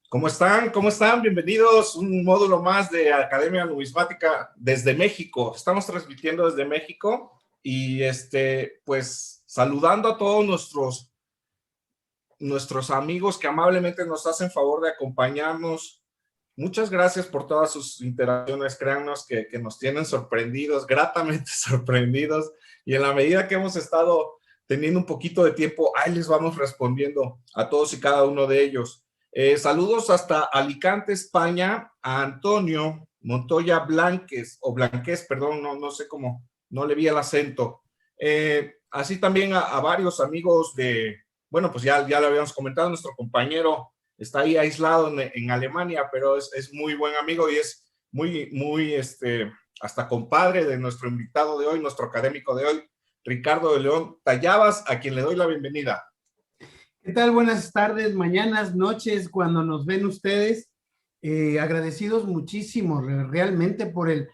¿Cómo están? ¿Cómo están? Bienvenidos a un módulo más de Academia Numismática desde México. Estamos transmitiendo desde México y pues saludando a todos nuestros amigos que amablemente nos hacen favor de acompañarnos. Muchas gracias por todas sus interacciones. Créannos que nos tienen sorprendidos, gratamente sorprendidos. Y en la medida que hemos estado teniendo un poquito de tiempo, ahí les vamos respondiendo a todos y cada uno de ellos. Saludos hasta Alicante, España, a Antonio Montoya Blanques, o Blanqués, perdón, no sé cómo, no le vi el acento. Así también a varios amigos bueno, pues ya lo habíamos comentado, nuestro compañero está ahí aislado en Alemania, pero es muy buen amigo y es hasta compadre de nuestro invitado de hoy, nuestro académico de hoy, Ricardo de León Tallabas, a quien le doy la bienvenida. ¿Qué tal? Buenas tardes, mañanas, noches, cuando nos ven ustedes. Agradecidos muchísimo realmente por el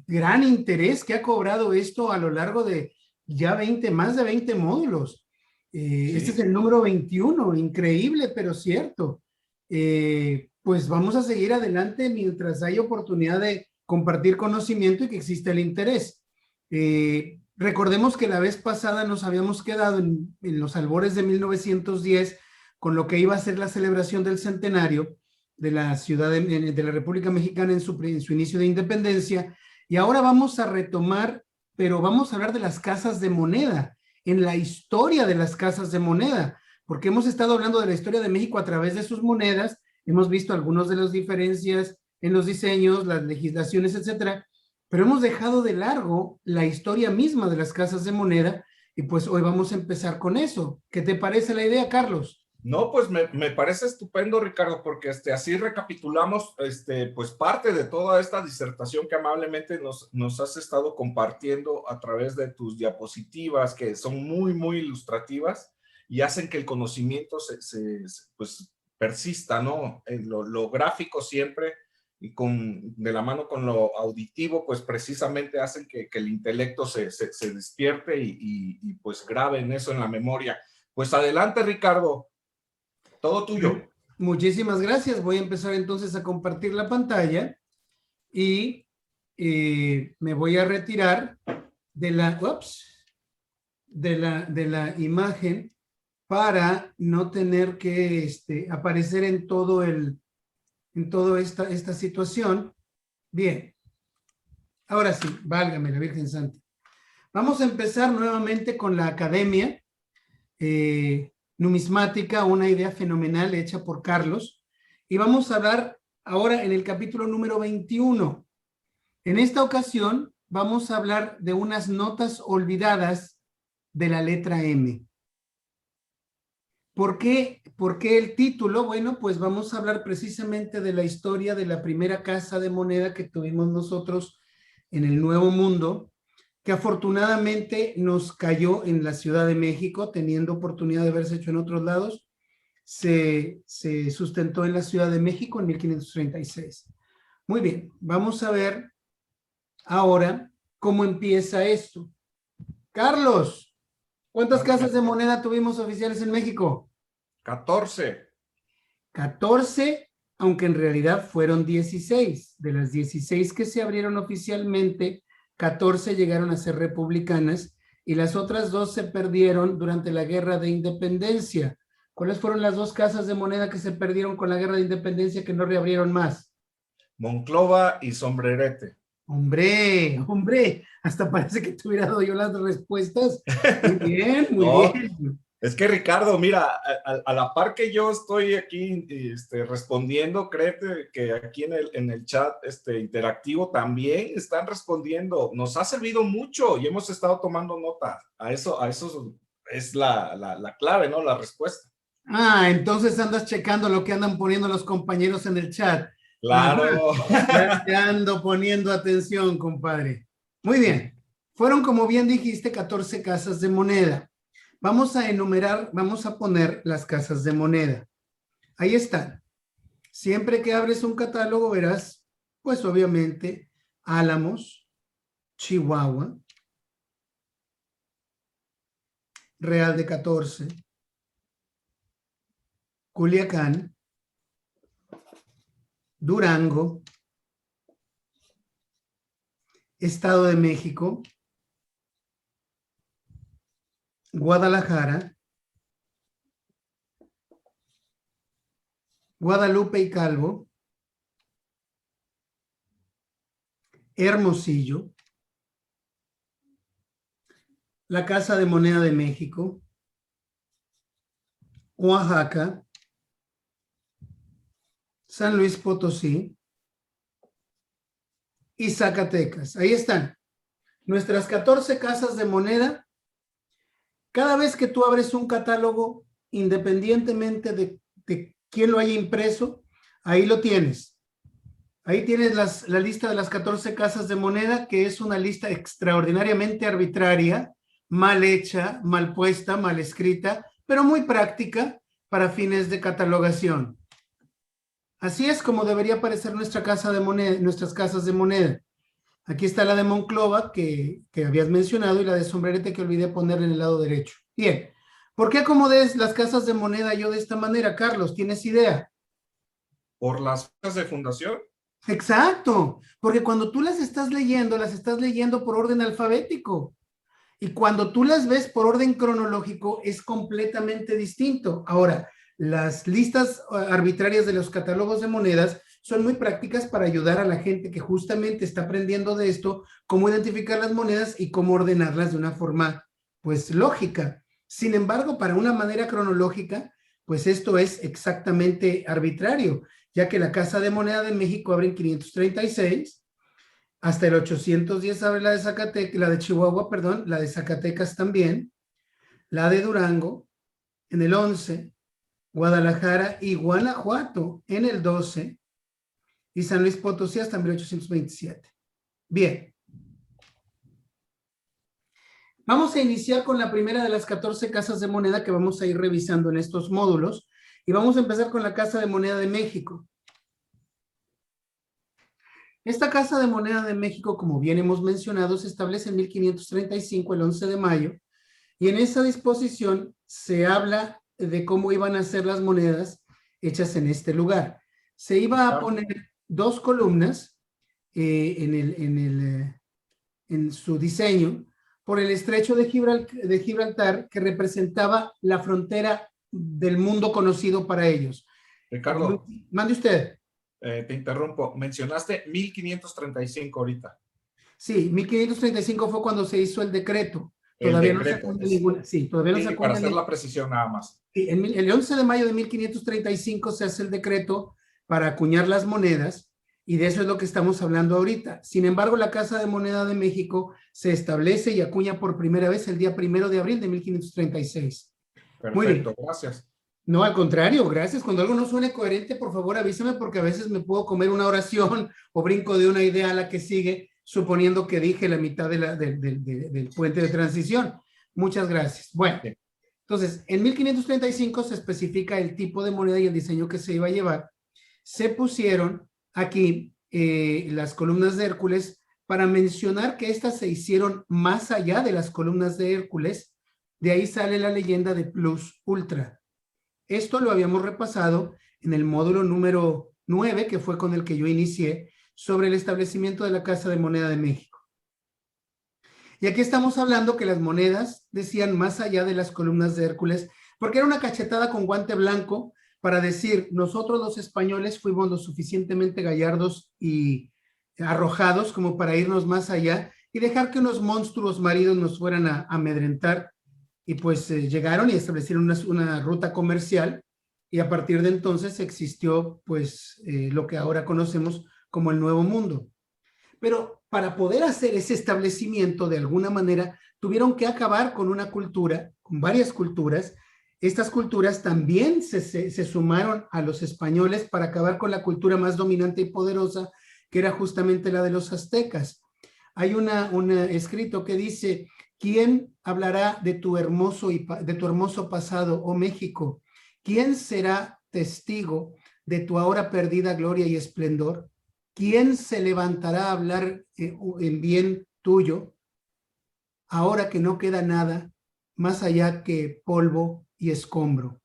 gran interés que ha cobrado esto a lo largo de ya más de 20 módulos. Sí. Este es el número 21, increíble, pero cierto. Pues vamos a seguir adelante mientras hay oportunidad de compartir conocimiento y que exista el interés. Recordemos que la vez pasada nos habíamos quedado en los albores de 1910 con lo que iba a ser la celebración del centenario de la ciudad de la República Mexicana en su inicio de independencia, y ahora vamos a retomar, pero vamos a hablar de las casas de moneda, en la historia de las casas de moneda, porque hemos estado hablando de la historia de México a través de sus monedas, hemos visto algunas de las diferencias en los diseños, las legislaciones, etcétera, pero hemos dejado de largo la historia misma de las casas de moneda y pues hoy vamos a empezar con eso. ¿Qué te parece la idea, Carlos? No, pues me parece estupendo, Ricardo, porque así recapitulamos pues parte de toda esta disertación que amablemente nos has estado compartiendo a través de tus diapositivas, que son muy ilustrativas y hacen que el conocimiento pues persista, ¿no? Lo gráfico siempre y de la mano con lo auditivo, pues precisamente hacen que el intelecto se despierte y pues graben eso en la memoria. Pues adelante, Ricardo. Todo tuyo. Muchísimas gracias. Voy a empezar entonces a compartir la pantalla y me voy a retirar de la imagen para no tener que aparecer en toda esta situación. Bien. Ahora sí, válgame la Virgen Santa. Vamos a empezar nuevamente con la academia numismática, una idea fenomenal hecha por Carlos. Y vamos a hablar ahora en el capítulo número 21. En esta ocasión vamos a hablar de unas notas olvidadas de la letra M. ¿Por qué el título? Bueno, pues vamos a hablar precisamente de la historia de la primera casa de moneda que tuvimos nosotros en el Nuevo Mundo, que afortunadamente nos cayó en la Ciudad de México, teniendo oportunidad de haberse hecho en otros lados. Se sustentó en la Ciudad de México en 1536. Muy bien, vamos a ver ahora cómo empieza esto. Carlos, ¿cuántas casas de moneda tuvimos oficiales en México? 14. 14, aunque en realidad fueron 16. De las 16 que se abrieron oficialmente, 14 llegaron a ser republicanas y las otras 2 se perdieron durante la Guerra de Independencia. ¿Cuáles fueron las 2 casas de moneda que se perdieron con la Guerra de Independencia que no reabrieron más? Monclova y Sombrerete. Hombre, hasta parece que te hubiera dado yo las respuestas. Muy bien, muy bien. Es que Ricardo, mira, a la par que yo estoy aquí respondiendo, créete que aquí en el chat interactivo también están respondiendo. Nos ha servido mucho y hemos estado tomando nota. A eso es la clave, ¿no? La respuesta. Ah, entonces andas checando lo que andan poniendo los compañeros en el chat. Claro. Ya ando poniendo atención, compadre. Muy bien. Fueron, como bien dijiste, 14 casas de moneda. Vamos a enumerar, vamos a poner las casas de moneda. Ahí están. Siempre que abres un catálogo verás, pues obviamente, Álamos, Chihuahua, Real de 14, Culiacán, Durango, Estado de México, Guadalajara, Guadalupe y Calvo, Hermosillo, la Casa de Moneda de México, Oaxaca, San Luis Potosí y Zacatecas. Ahí están nuestras 14 casas de moneda. Cada vez que tú abres un catálogo, independientemente de quién lo haya impreso, ahí lo tienes. Ahí tienes la lista de las 14 casas de moneda, que es una lista extraordinariamente arbitraria, mal hecha, mal puesta, mal escrita, pero muy práctica para fines de catalogación. Así es como debería aparecer nuestra casa de moneda, nuestras casas de moneda. Aquí está la de Monclova que habías mencionado y la de Sombrerete que olvidé ponerle en el lado derecho. Bien, ¿por qué acomodé las casas de moneda yo de esta manera, Carlos? ¿Tienes idea? ¿Por las fechas de fundación? Exacto, porque cuando tú las estás leyendo por orden alfabético. Y cuando tú las ves por orden cronológico es completamente distinto. Ahora, las listas arbitrarias de los catálogos de monedas son muy prácticas para ayudar a la gente que justamente está aprendiendo de esto, cómo identificar las monedas y cómo ordenarlas de una forma, pues, lógica. Sin embargo, para una manera cronológica, pues esto es exactamente arbitrario, ya que la Casa de Moneda de México abre en 536, hasta el 810 abre la de Zacatecas, la de Chihuahua, perdón, la de Zacatecas también, la de Durango en el 11, Guadalajara y Guanajuato en el 12 y San Luis Potosí hasta 1827. Bien. Vamos a iniciar con la primera de las 14 casas de moneda que vamos a ir revisando en estos módulos y vamos a empezar con la Casa de Moneda de México. Esta Casa de Moneda de México, como bien hemos mencionado, se establece en 1535, el 11 de mayo, y en esa disposición se habla de cómo iban a ser las monedas hechas en este lugar. Se iba a poner dos columnas en su diseño por el estrecho de Gibraltar, que representaba la frontera del mundo conocido para ellos. Ricardo. Mande usted. Te interrumpo. Mencionaste 1535 ahorita. Sí, 1535 fue cuando se hizo el decreto. Todavía no se acuña ninguna. Sí, todavía no se acuña. Para hacer la precisión nada más. Sí, el 11 de mayo de 1535 se hace el decreto para acuñar las monedas y de eso es lo que estamos hablando ahorita. Sin embargo, la Casa de Moneda de México se establece y acuña por primera vez el día 1 de abril de 1536. Perfecto, muy bien. Gracias. No, al contrario, gracias. Cuando algo no suene coherente, por favor avísame porque a veces me puedo comer una oración o brinco de una idea a la que sigue, suponiendo que dije la mitad del puente de transición. Muchas gracias. Bueno, entonces, en 1535 se especifica el tipo de moneda y el diseño que se iba a llevar. Se pusieron aquí las columnas de Hércules para mencionar que estas se hicieron más allá de las columnas de Hércules. De ahí sale la leyenda de plus ultra. Esto lo habíamos repasado en el módulo número 9, que fue con el que yo inicié, sobre el establecimiento de la Casa de Moneda de México. Y aquí estamos hablando que las monedas decían más allá de las columnas de Hércules, porque era una cachetada con guante blanco para decir, nosotros los españoles fuimos lo suficientemente gallardos y arrojados como para irnos más allá y dejar que unos monstruos maridos nos fueran a amedrentar. Y pues llegaron y establecieron una ruta comercial y a partir de entonces existió pues lo que ahora conocemos como el Nuevo Mundo. Pero para poder hacer ese establecimiento de alguna manera tuvieron que acabar con una cultura, con varias culturas. Estas culturas también se sumaron a los españoles para acabar con la cultura más dominante y poderosa, que era justamente la de los aztecas. Hay un escrito que dice, ¿quién hablará de tu hermoso pasado, oh México? ¿Quién será testigo de tu ahora perdida gloria y esplendor? ¿Quién se levantará a hablar en bien tuyo ahora que no queda nada más allá que polvo y escombro?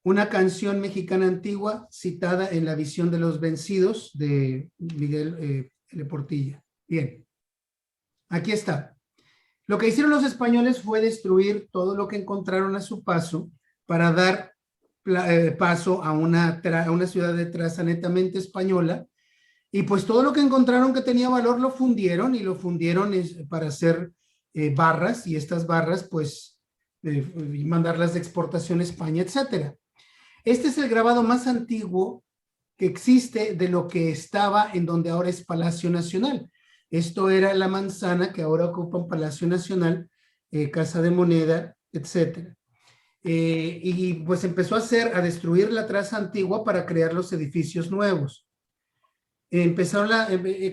una canción mexicana antigua citada en La visión de los vencidos de Miguel L. Portilla. Bien, aquí está. Lo que hicieron los españoles fue destruir todo lo que encontraron a su paso para dar paso a una ciudad de traza netamente española, y pues todo lo que encontraron que tenía valor lo fundieron, y lo fundieron para hacer barras, y estas barras pues mandarlas de exportación a España, etcétera. Este es el grabado más antiguo que existe de lo que estaba en donde ahora es Palacio Nacional. Esto era la manzana que ahora ocupa un Palacio Nacional, Casa de Moneda, etcétera. Y pues empezó a destruir la traza antigua para crear los edificios nuevos.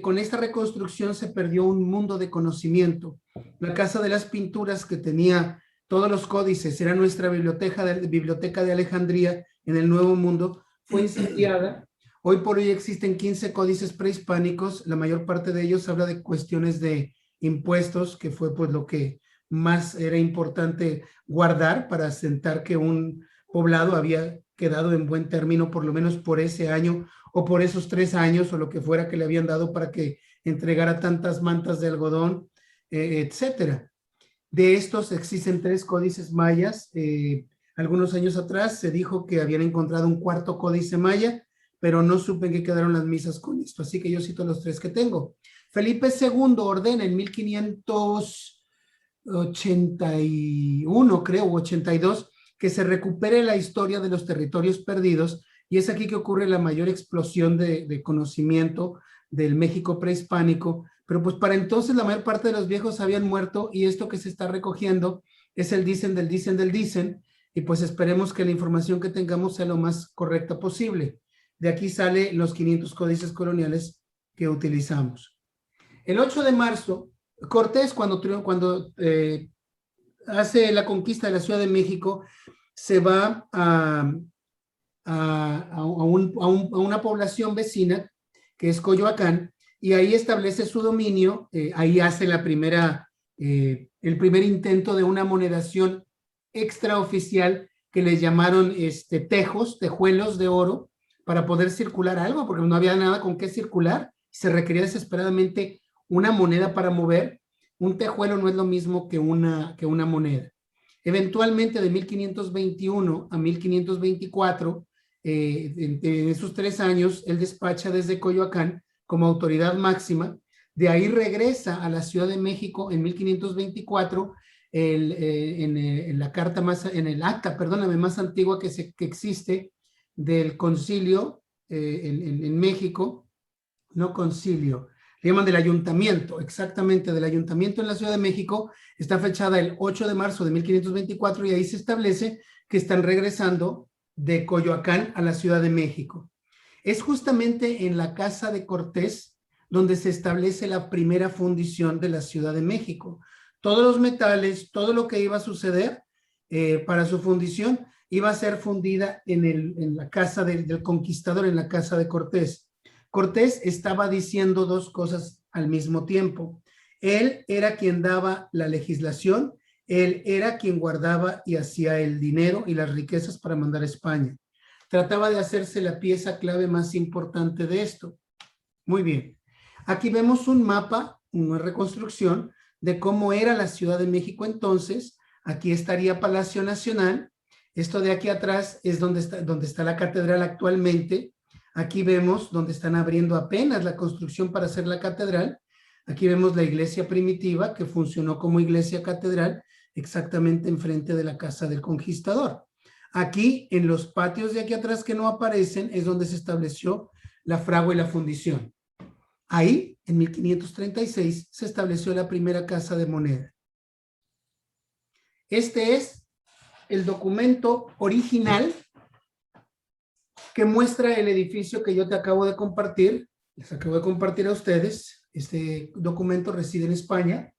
Con esta reconstrucción se perdió un mundo de conocimiento. La Casa de las Pinturas, que tenía todos los códices, era nuestra biblioteca de Alejandría en el Nuevo Mundo, fue incendiada. Hoy por hoy existen 15 códices prehispánicos, la mayor parte de ellos habla de cuestiones de impuestos, que fue pues lo que más era importante guardar para asentar que un poblado había quedado en buen término, por lo menos por ese año o por esos 3 años o lo que fuera que le habían dado para que entregara tantas mantas de algodón, etcétera. De estos existen 3 códices mayas. Algunos años atrás se dijo que habían encontrado un 4º códice maya, pero no supe en qué quedaron las misas con esto, así que yo cito los 3 que tengo. Felipe II ordena en 1581, creo, 82, que se recupere la historia de los territorios perdidos, y es aquí que ocurre la mayor explosión de conocimiento del México prehispánico, pero pues para entonces la mayor parte de los viejos habían muerto, y esto que se está recogiendo es el dicen del dicen del dicen, y pues esperemos que la información que tengamos sea lo más correcta posible. De aquí sale los 500 códices coloniales que utilizamos. El 8 de marzo, Cortés, cuando hace la conquista de la Ciudad de México, se va a una población vecina, que es Coyoacán, y ahí establece su dominio. Ahí hace el primer intento de una monedación extraoficial que le llamaron tejuelos de oro, para poder circular algo, porque no había nada con qué circular. Se requería desesperadamente una moneda para mover. Un tejuelo no es lo mismo que una moneda. Eventualmente, de 1521 a 1524, en esos 3 años, él despacha desde Coyoacán como autoridad máxima. De ahí regresa a la Ciudad de México en 1524, en el acta más antigua que existe del concilio en México, no concilio, le llaman del ayuntamiento, exactamente, del ayuntamiento en la Ciudad de México. Está fechada el 8 de marzo de 1524, y ahí se establece que están regresando de Coyoacán a la Ciudad de México. Es justamente en la casa de Cortés donde se establece la primera fundición de la Ciudad de México. Todos los metales, todo lo que iba a suceder para su fundición, iba a ser fundida en la casa del conquistador, en la casa de Cortés. Cortés estaba diciendo 2 cosas al mismo tiempo. Él era quien daba la legislación, él era quien guardaba y hacía el dinero y las riquezas para mandar a España. Trataba de hacerse la pieza clave más importante de esto. Muy bien. Aquí vemos un mapa, una reconstrucción de cómo era la Ciudad de México entonces. Aquí estaría Palacio Nacional. Esto de aquí atrás es donde está la catedral actualmente. Aquí vemos donde están abriendo apenas la construcción para hacer la catedral. Aquí vemos la iglesia primitiva que funcionó como iglesia catedral exactamente enfrente de la casa del conquistador. Aquí, en los patios de aquí atrás que no aparecen, es donde se estableció la fragua y la fundición. Ahí, en 1536, se estableció la primera casa de moneda. Este es el documento original que muestra el edificio que yo te acabo de compartir. Les acabo de compartir a ustedes. Este documento reside en España,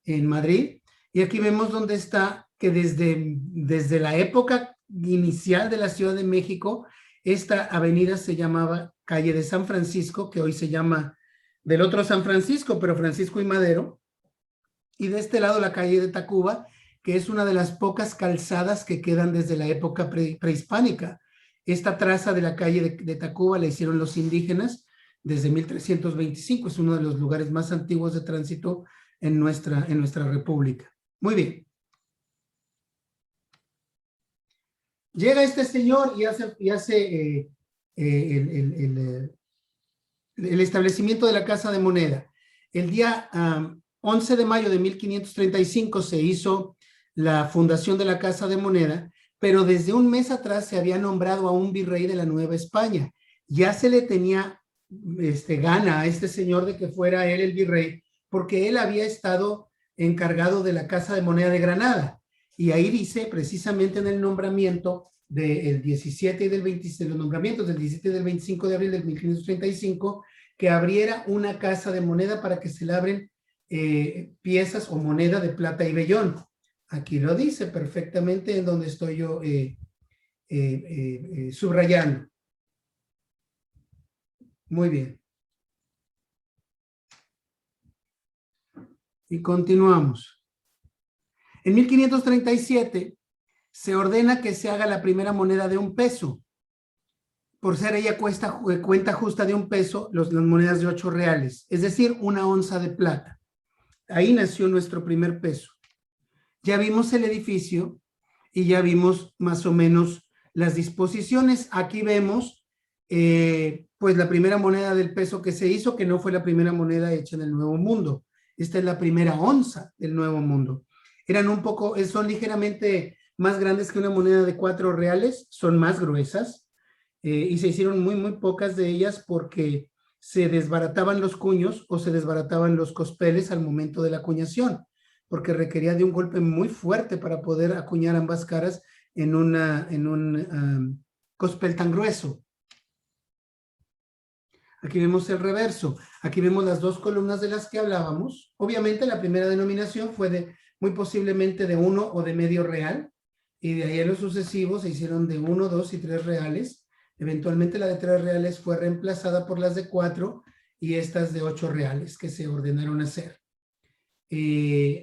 en Madrid. Y aquí vemos dónde está, que desde la época inicial de la Ciudad de México, esta avenida se llamaba Calle de San Francisco, que hoy se llama del otro San Francisco, pero Francisco y Madero. Y de este lado la calle de Tacuba, que es una de las pocas calzadas que quedan desde la época prehispánica. Esta traza de la calle de Tacuba la hicieron los indígenas desde 1325. Es uno de los lugares más antiguos de tránsito en nuestra república. Muy bien. Llega este señor y hace el establecimiento de la Casa de Moneda. El día 11 de mayo de 1535 se hizo la fundación de la Casa de Moneda, pero desde un mes atrás se había nombrado a un virrey de la Nueva España. Ya se le tenía gana a este señor de que fuera él el virrey, porque él había estado encargado de la Casa de Moneda de Granada. Y ahí dice, precisamente en el nombramiento del 17 y del 26, los nombramientos del 17 y del 25 de abril de 1535, que abriera una casa de moneda para que se labren piezas o moneda de plata y vellón. Aquí lo dice perfectamente en donde estoy yo subrayando. Muy bien. Y continuamos. En 1537 se ordena que se haga la primera moneda de $1. Por ser ella cuenta justa de $1, las monedas de 8 reales, es decir, 1 onza de plata. Ahí nació nuestro primer peso. Ya vimos el edificio y ya vimos más o menos las disposiciones. Aquí vemos pues la primera moneda del peso que se hizo, que no fue la primera moneda hecha en el Nuevo Mundo. Esta es la primera onza del Nuevo Mundo. Son ligeramente más grandes que una moneda de 4 reales, son más gruesas y se hicieron muy pocas de ellas porque se desbarataban los cuños o se desbarataban los cospeles al momento de la acuñación, porque requería de un golpe muy fuerte para poder acuñar ambas caras en un cospel tan grueso. Aquí vemos el reverso. Aquí vemos las dos columnas de las que hablábamos. Obviamente la primera denominación fue muy posiblemente de 1 o de medio real, y de ahí a los sucesivos se hicieron de 1, 2 y 3 reales. Eventualmente la de 3 reales fue reemplazada por las de 4 y estas de 8 reales que se ordenaron hacer.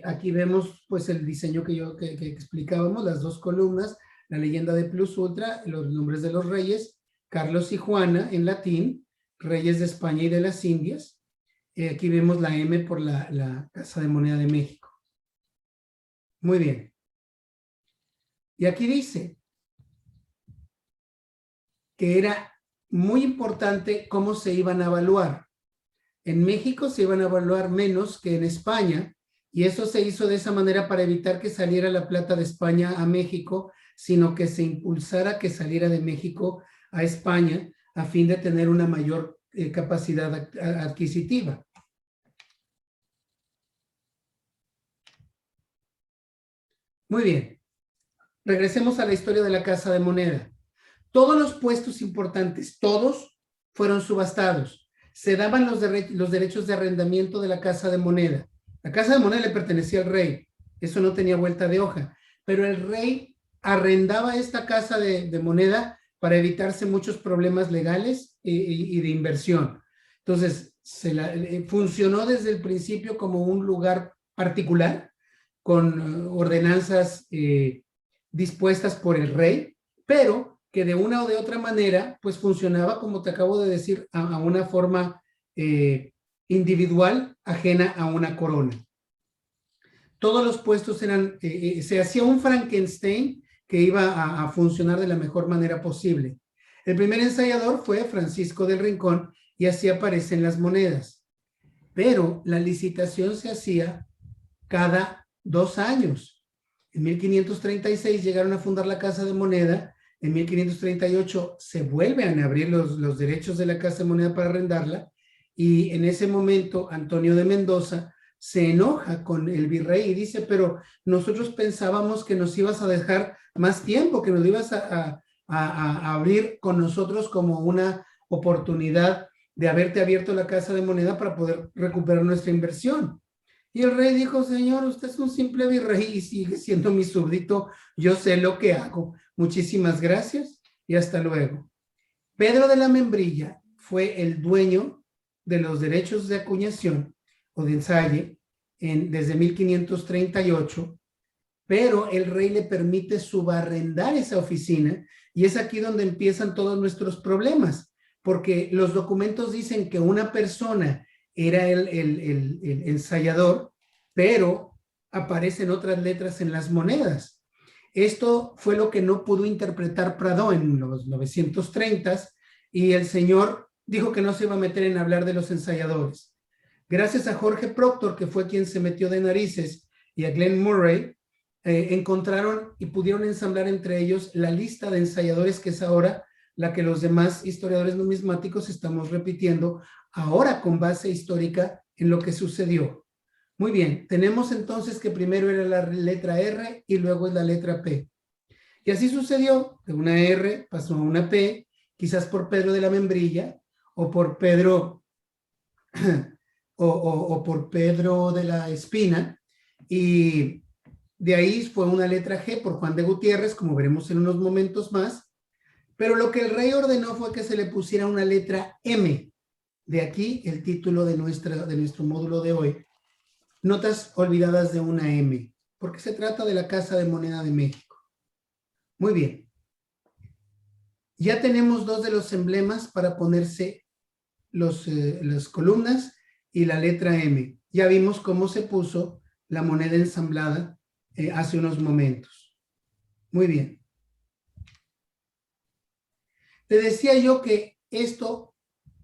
Aquí vemos pues el diseño que explicábamos, las dos columnas, la leyenda de Plus Ultra, los nombres de los reyes, Carlos y Juana en latín, reyes de España y de las Indias. Aquí vemos la M por la Casa de Moneda de México. Muy bien. Y aquí dice que era muy importante cómo se iban a evaluar. En México se iban a evaluar menos que en España, y eso se hizo de esa manera para evitar que saliera la plata de España a México, sino que se impulsara que saliera de México a España a fin de tener una mayor capacidad adquisitiva. Muy bien. Regresemos a la historia de la Casa de Moneda. Todos los puestos importantes, todos fueron subastados. Se daban los derechos de arrendamiento de la Casa de Moneda. La Casa de Moneda le pertenecía al rey. Eso no tenía vuelta de hoja. Pero el rey arrendaba esta Casa de Moneda para evitarse muchos problemas legales y de inversión. Entonces, funcionó desde el principio como un lugar particular, con ordenanzas dispuestas por el rey, pero que de una o de otra manera, pues funcionaba, como te acabo de decir, a una forma individual, ajena a una corona. Todos los puestos eran, se hacía un Frankenstein que iba a funcionar de la mejor manera posible. El primer ensayador fue Francisco del Rincón y así aparecen las monedas. Pero la licitación se hacía cada 2 años. En 1536 llegaron a fundar la Casa de Moneda. En 1538 se vuelven a abrir los derechos de la Casa de Moneda para arrendarla, y en ese momento Antonio de Mendoza se enoja con el virrey y dice: pero nosotros pensábamos que nos ibas a dejar más tiempo, que nos ibas a abrir con nosotros como una oportunidad de haberte abierto la Casa de Moneda para poder recuperar nuestra inversión. Y el rey dijo: señor, usted es un simple virrey y sigue siendo mi súbdito, yo sé lo que hago. Muchísimas gracias y hasta luego. Pedro de la Membrilla fue el dueño de los derechos de acuñación o de ensaye desde 1538, pero el rey le permite subarrendar esa oficina y es aquí donde empiezan todos nuestros problemas, porque los documentos dicen que una persona era el ensayador, pero aparecen otras letras en las monedas. Esto fue lo que no pudo interpretar Pradó en los 930 y el señor dijo que no se iba a meter en hablar de los ensayadores. Gracias a Jorge Proctor, que fue quien se metió de narices, y a Glenn Murray, encontraron y pudieron ensamblar entre ellos la lista de ensayadores, que es ahora la que los demás historiadores numismáticos estamos repitiendo, ahora con base histórica en lo que sucedió. Muy bien, tenemos entonces que primero era la letra R y luego es la letra P. Y así sucedió, de una R pasó a una P, quizás por Pedro de la Membrilla, o por Pedro, o por Pedro de la Espina, y de ahí fue una letra G por Juan de Gutiérrez, como veremos en unos momentos más, pero lo que el rey ordenó fue que se le pusiera una letra M. De aquí el título de nuestro módulo de hoy, Notas olvidadas de una M, porque se trata de la Casa de Moneda de México. Muy bien. Ya tenemos dos de los emblemas para ponerse las columnas y la letra M. Ya vimos cómo se puso la moneda ensamblada hace unos momentos. Muy bien. Te decía yo que esto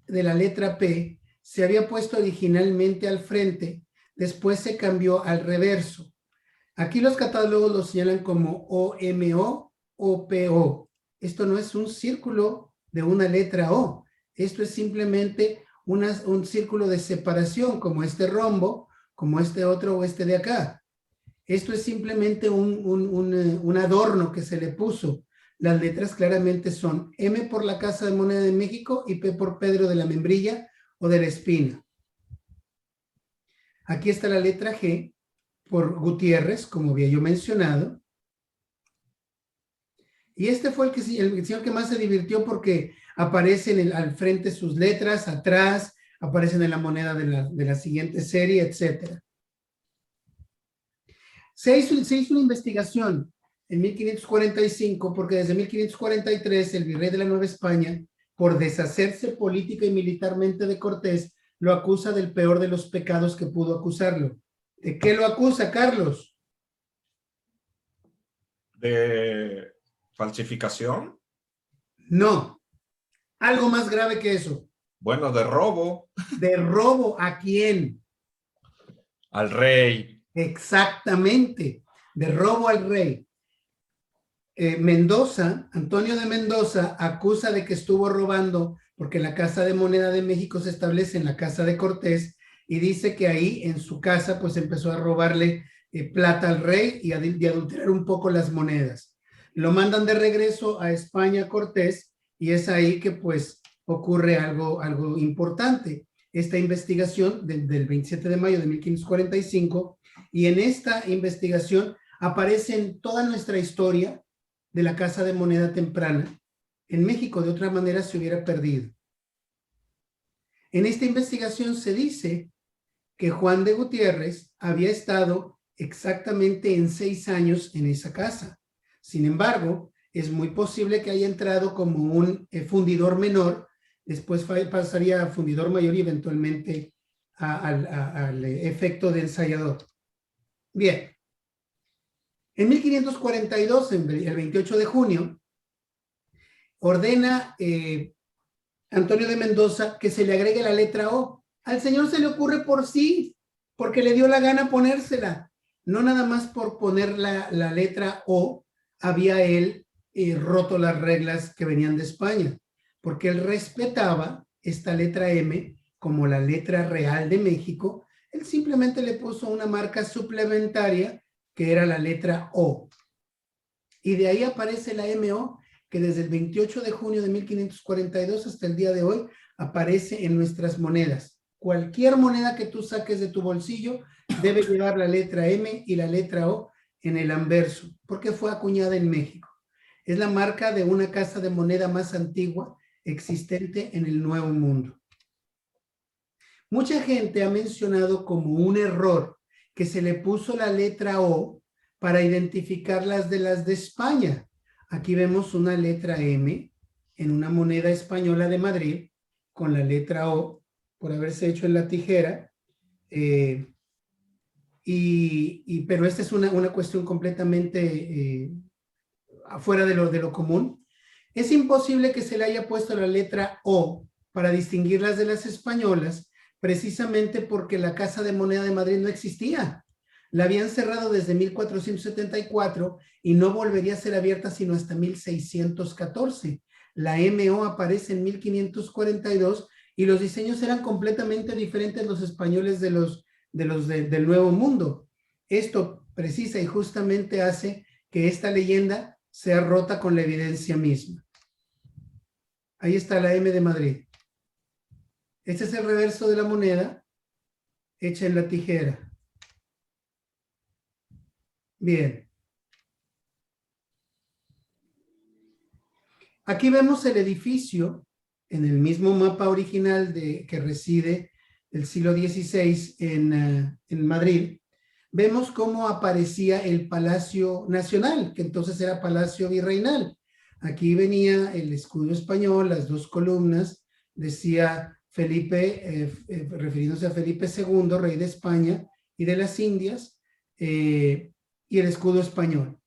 de la letra P se había puesto originalmente al frente, después se cambió al reverso. Aquí los catálogos lo señalan como OMO o PO. Esto no es un círculo de una letra O. Esto es simplemente un círculo de separación, como este rombo, como este otro o este de acá. Esto es simplemente un adorno que se le puso. Las letras claramente son M por la Casa de Moneda de México y P por Pedro de la Membrilla o de la Espina. Aquí está la letra G por Gutiérrez, como había yo mencionado. Y este fue el señor que más se divirtió porque aparecen al frente sus letras, atrás, aparecen en la moneda de la siguiente serie, etc. Se hizo una investigación en 1545 porque desde 1543 el virrey de la Nueva España, por deshacerse política y militarmente de Cortés, lo acusa del peor de los pecados que pudo acusarlo. ¿De qué lo acusa, Carlos? ¿De falsificación? No, algo más grave que eso. Bueno, de robo. ¿De robo a quién? Al rey. Exactamente, de robo al rey. Mendoza, Antonio de Mendoza, acusa de que estuvo robando porque la Casa de Moneda de México se establece en la casa de Cortés y dice que ahí en su casa pues empezó a robarle plata al rey y adulterar un poco las monedas. Lo mandan de regreso a España Cortés y es ahí que pues ocurre algo importante. Esta investigación del 27 de mayo de 1545 y en esta investigación aparece en toda nuestra historia de la Casa de Moneda temprana. En México de otra manera se hubiera perdido. En esta investigación se dice que Juan de Gutiérrez había estado exactamente en 6 años en esa casa. Sin embargo, es muy posible que haya entrado como un fundidor menor, después pasaría a fundidor mayor y eventualmente al efecto de ensayador. Bien. En 1542, el 28 de junio, ordena Antonio de Mendoza que se le agregue la letra O. Al señor se le ocurre por sí, porque le dio la gana ponérsela. No nada más por poner la letra O, había él roto las reglas que venían de España, porque él respetaba esta letra M como la letra real de México. Él simplemente le puso una marca suplementaria que era la letra O. Y de ahí aparece la MO, que desde el 28 de junio de 1542 hasta el día de hoy aparece en nuestras monedas. Cualquier moneda que tú saques de tu bolsillo debe llevar la letra M y la letra O en el anverso, porque fue acuñada en México. Es la marca de una casa de moneda más antigua existente en el Nuevo Mundo. Mucha gente ha mencionado como un error que se le puso la letra O para identificar las de España. Aquí vemos una letra M en una moneda española de Madrid con la letra O por haberse hecho en la tijera. Pero esta es una cuestión completamente afuera de lo común. Es imposible que se le haya puesto la letra O para distinguirlas de las españolas, precisamente porque la Casa de Moneda de Madrid no existía. La habían cerrado desde 1474 y no volvería a ser abierta sino hasta 1614. La MO aparece en 1542 y los diseños eran completamente diferentes los españoles del Nuevo Mundo. Esto precisa y justamente hace que esta leyenda sea rota con la evidencia misma. Ahí está la M de Madrid. Este es el reverso de la moneda hecha en la tijera. Bien. Aquí vemos el edificio en el mismo mapa original que reside el siglo XVI en Madrid. Vemos cómo aparecía el Palacio Nacional, que entonces era Palacio Virreinal. Aquí venía el escudo español, las dos columnas, decía Felipe, refiriéndose a Felipe II, rey de España y de las Indias, y el escudo español.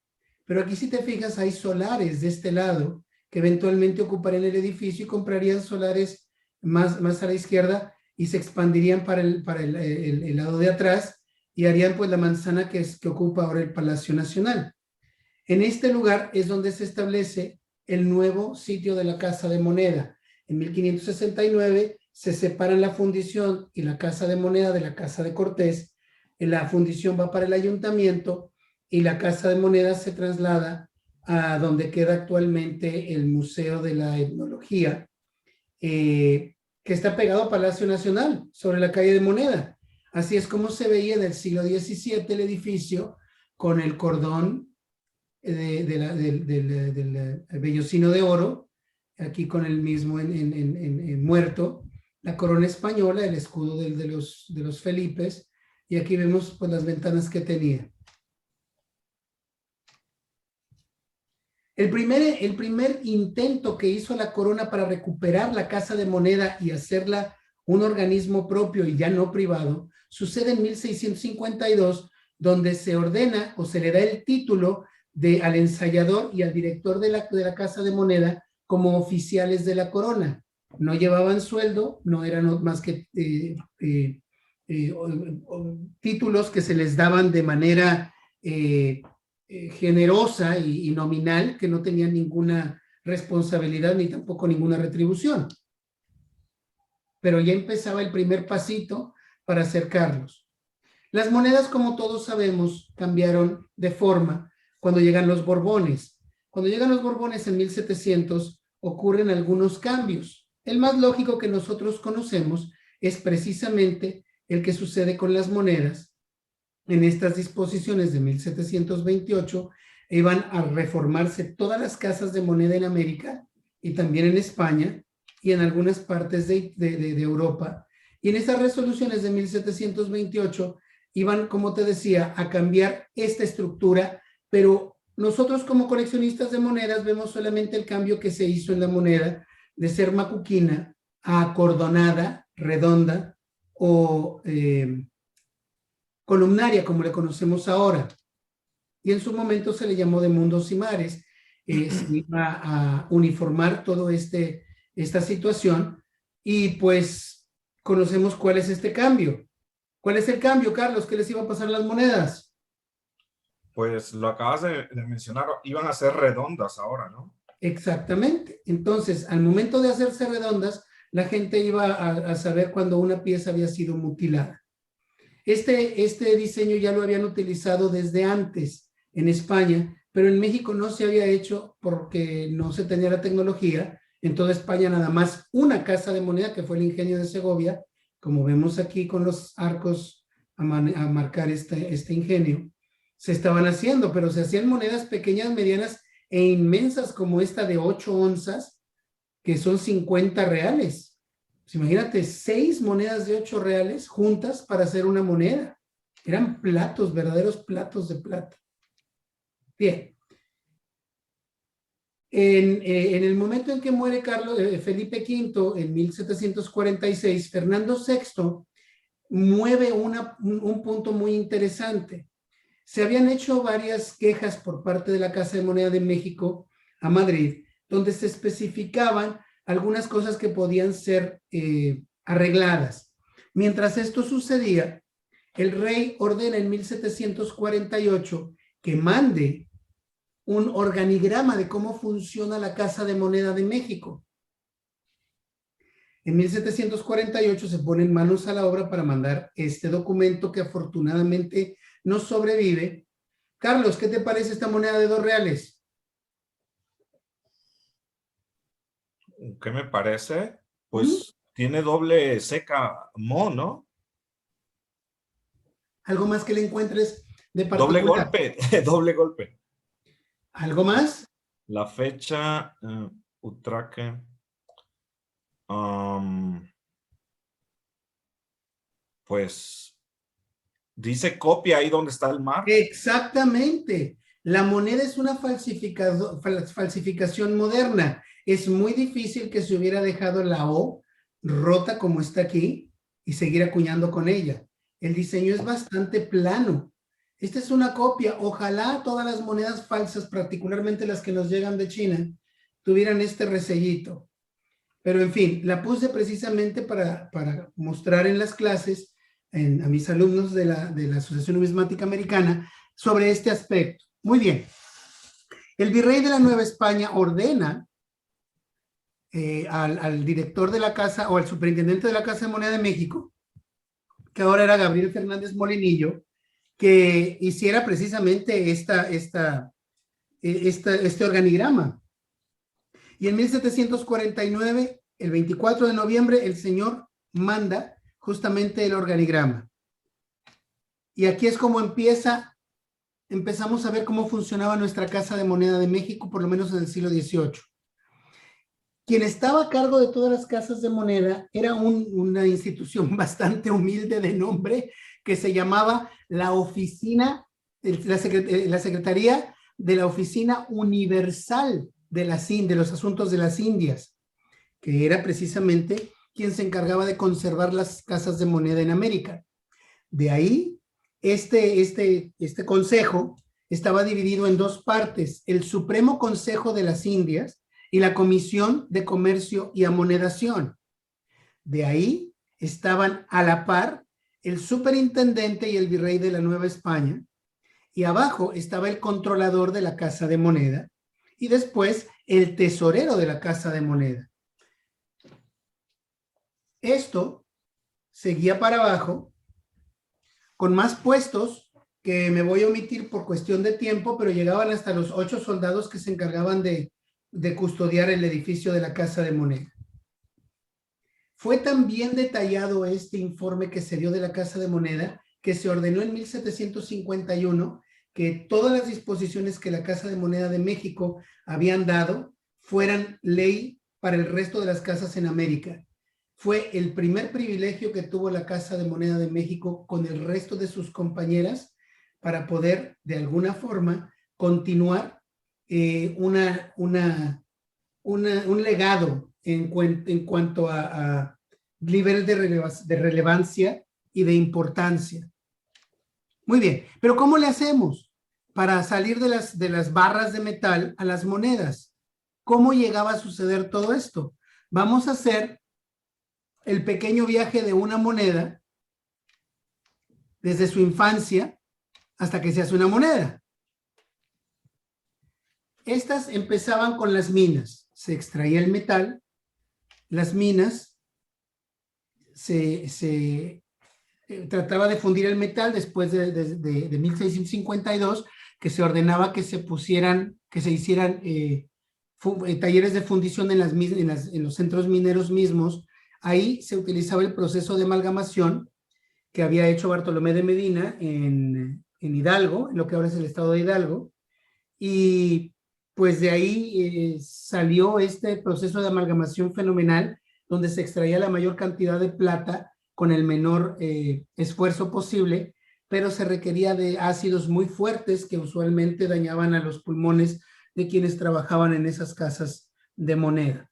Pero aquí, si te fijas, hay solares de este lado que eventualmente ocuparían el edificio y comprarían solares más a la izquierda y se expandirían para el lado de atrás y harían pues la manzana que ocupa ahora el Palacio Nacional. En este lugar es donde se establece el nuevo sitio de la Casa de Moneda. En 1569 se separan la fundición y la Casa de Moneda de la Casa de Cortés. La fundición va para el ayuntamiento y la Casa de Moneda se traslada a donde queda actualmente el Museo de la Etnología, que está pegado a Palacio Nacional, sobre la calle de Moneda. Así es como se veía en el siglo XVII el edificio con el cordón del vellocino de oro, aquí con el mismo en muerto, la corona española, el escudo de los Felipes, y aquí vemos pues las ventanas que tenía. El primer intento que hizo la corona para recuperar la Casa de Moneda y hacerla un organismo propio y ya no privado, sucede en 1652, donde se ordena o se le da el título al ensayador y al director de la Casa de Moneda como oficiales de la corona. No llevaban sueldo, no eran más que títulos que se les daban de manera generosa y nominal, que no tenían ninguna responsabilidad ni tampoco ninguna retribución. Pero ya empezaba el primer pasito para acercarlos. Las monedas, como todos sabemos, cambiaron de forma cuando llegan los Borbones. Cuando llegan los Borbones en 1700 ocurren algunos cambios. El más lógico que nosotros conocemos es precisamente el que sucede con las monedas. En estas disposiciones de 1728 iban a reformarse todas las casas de moneda en América y también en España y en algunas partes de Europa. Y en esas resoluciones de 1728 iban, como te decía, a cambiar esta estructura, pero nosotros como coleccionistas de monedas vemos solamente el cambio que se hizo en la moneda de ser macuquina a acordonada, redonda o columnaria, como le conocemos ahora. Y en su momento se le llamó de mundos y mares. Se iba a uniformar todo esta situación y pues conocemos cuál es este cambio. ¿Cuál es el cambio, Carlos? ¿Qué les iba a pasar a las monedas? Pues lo acabas de mencionar, iban a ser redondas ahora, ¿no? Exactamente. Entonces, al momento de hacerse redondas, la gente iba a saber cuando una pieza había sido mutilada. Este diseño ya lo habían utilizado desde antes en España, pero en México no se había hecho porque no se tenía la tecnología. En toda España nada más una casa de moneda, que fue el Ingenio de Segovia, como vemos aquí con los arcos a marcar este ingenio, se estaban haciendo, pero se hacían monedas pequeñas, medianas e inmensas como esta de 8 onzas, que son 50 reales. Pues imagínate, 6 monedas de 8 reales juntas para hacer una moneda. Eran platos, verdaderos platos de plata. Bien. En el momento en que muere Felipe V, en 1746, Fernando VI mueve un punto muy interesante. Se habían hecho varias quejas por parte de la Casa de Moneda de México a Madrid, donde se especificaban algunas cosas que podían ser arregladas. Mientras esto sucedía, el rey ordena en 1748 que mande un organigrama de cómo funciona la Casa de Moneda de México. En 1748 se ponen manos a la obra para mandar este documento que afortunadamente nos sobrevive. Carlos, ¿qué te parece esta moneda de 2 reales? ¿Qué me parece? Pues tiene doble seca mo, ¿no? ¿Algo más que le encuentres de particular? Doble golpe, doble golpe. ¿Algo más? La fecha, Utraque. Pues dice copia ahí donde está el mar. Exactamente. La moneda es una falsificación moderna. Es muy difícil que se hubiera dejado la O rota como está aquí y seguir acuñando con ella. El diseño es bastante plano. Esta es una copia. Ojalá todas las monedas falsas, particularmente las que nos llegan de China, tuvieran este resellito. Pero en fin, la puse precisamente para mostrar en las clases a mis alumnos de la Asociación Numismática Americana sobre este aspecto. Muy bien. El virrey de la Nueva España ordena al director de la casa o al superintendente de la Casa de Moneda de México, que ahora era Gabriel Fernández Molinillo, que hiciera precisamente este organigrama. Y en 1749, el 24 de noviembre, el señor manda justamente el organigrama. Y aquí es como empezamos a ver cómo funcionaba nuestra Casa de Moneda de México, por lo menos en el siglo XVIII. Quien estaba a cargo de todas las casas de moneda era una institución bastante humilde de nombre que se llamaba la Secretaría de la Oficina Universal de los Asuntos de las Indias, que era precisamente quien se encargaba de conservar las casas de moneda en América. De ahí, este consejo estaba dividido en 2 partes: el Supremo Consejo de las Indias y la Comisión de Comercio y Amonedación. De ahí estaban a la par el superintendente y el virrey de la Nueva España, y abajo estaba el controlador de la Casa de Moneda, y después el tesorero de la Casa de Moneda. Esto seguía para abajo con más puestos que me voy a omitir por cuestión de tiempo, pero llegaban hasta los 8 soldados que se encargaban de custodiar el edificio de la Casa de Moneda. Fue tan bien detallado este informe que se dio de la Casa de Moneda que se ordenó en 1751 que todas las disposiciones que la Casa de Moneda de México habían dado fueran ley para el resto de las casas en América. Fue el primer privilegio que tuvo la Casa de Moneda de México con el resto de sus compañeras para poder, de alguna forma, continuar un legado en cuanto a nivel de relevancia y de importancia. Muy bien, pero ¿cómo le hacemos para salir de las barras de metal a las monedas? ¿Cómo llegaba a suceder todo esto? Vamos a hacer el pequeño viaje de una moneda desde su infancia hasta que se hace una moneda. Estas empezaban con las minas. Se extraía el metal, las minas, se trataba de fundir el metal después de 1652, que se ordenaba que se hicieran talleres de fundición en los centros mineros mismos. Ahí se utilizaba el proceso de amalgamación que había hecho Bartolomé de Medina en Hidalgo, en lo que ahora es el estado de Hidalgo, y pues de ahí salió este proceso de amalgamación fenomenal, donde se extraía la mayor cantidad de plata con el menor esfuerzo posible, pero se requería de ácidos muy fuertes que usualmente dañaban a los pulmones de quienes trabajaban en esas casas de moneda.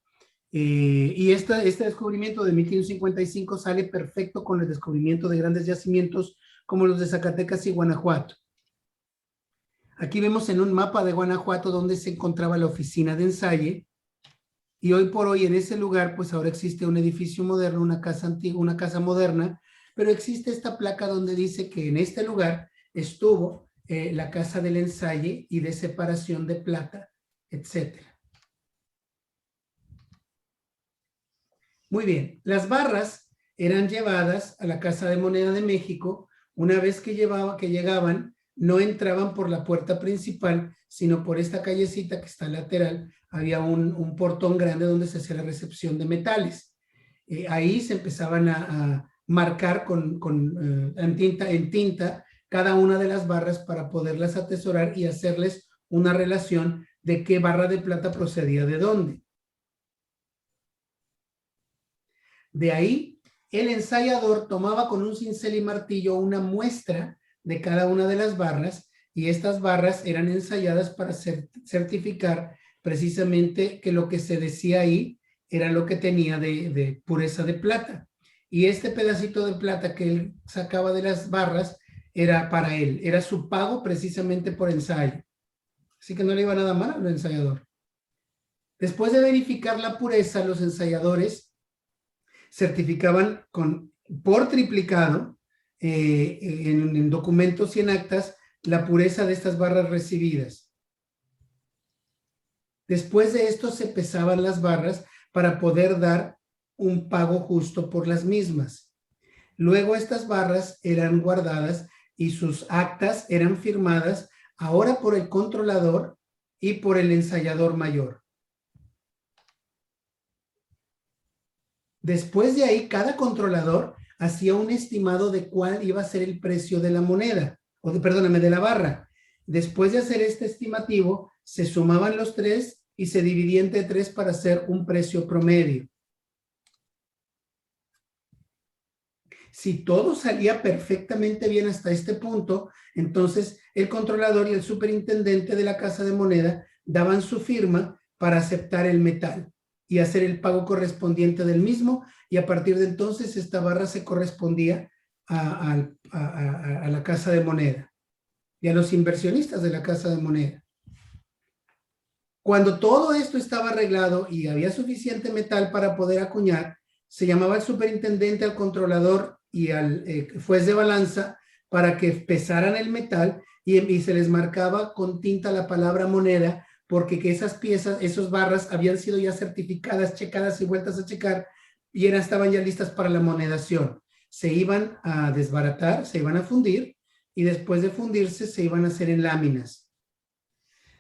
Y este descubrimiento de 1555 sale perfecto con el descubrimiento de grandes yacimientos como los de Zacatecas y Guanajuato. Aquí vemos en un mapa de Guanajuato donde se encontraba la oficina de Ensaye, y hoy por hoy en ese lugar pues ahora existe un edificio moderno, una casa antigua, una casa moderna, pero existe esta placa donde dice que en este lugar estuvo la casa del Ensaye y de separación de plata, etcétera. Muy bien, las barras eran llevadas a la Casa de Moneda de México. Una vez que llegaban, no entraban por la puerta principal, sino por esta callecita que está lateral. Había un portón grande donde se hacía la recepción de metales. Ahí se empezaban a marcar en tinta cada una de las barras para poderlas atesorar y hacerles una relación de qué barra de plata procedía de dónde. De ahí, el ensayador tomaba con un cincel y martillo una muestra de cada una de las barras, y estas barras eran ensayadas para certificar precisamente que lo que se decía ahí era lo que tenía de pureza de plata. Y este pedacito de plata que él sacaba de las barras era para él, era su pago precisamente por ensayo. Así que no le iba nada mal al ensayador. Después de verificar la pureza, los ensayadores certificaban por triplicado en documentos y en actas la pureza de estas barras recibidas. Después de esto se pesaban las barras para poder dar un pago justo por las mismas. Luego estas barras eran guardadas y sus actas eran firmadas ahora por el controlador y por el ensayador mayor. Después de ahí, cada controlador hacía un estimado de cuál iba a ser el precio de la moneda, de la barra. Después de hacer este estimativo, se sumaban los tres y se dividía entre tres para hacer un precio promedio. Si todo salía perfectamente bien hasta este punto, entonces el controlador y el superintendente de la Casa de Moneda daban su firma para aceptar el metal y hacer el pago correspondiente del mismo, y a partir de entonces esta barra se correspondía a la Casa de Moneda y a los inversionistas de la Casa de Moneda. Cuando todo esto estaba arreglado y había suficiente metal para poder acuñar, se llamaba al superintendente, al controlador y al juez de balanza para que pesaran el metal y se les marcaba con tinta la palabra moneda, porque que esas piezas, esas barras habían sido ya certificadas, checadas y vueltas a checar, y estaban ya listas para la monedación. Se iban a desbaratar, se iban a fundir, y después de fundirse se iban a hacer en láminas.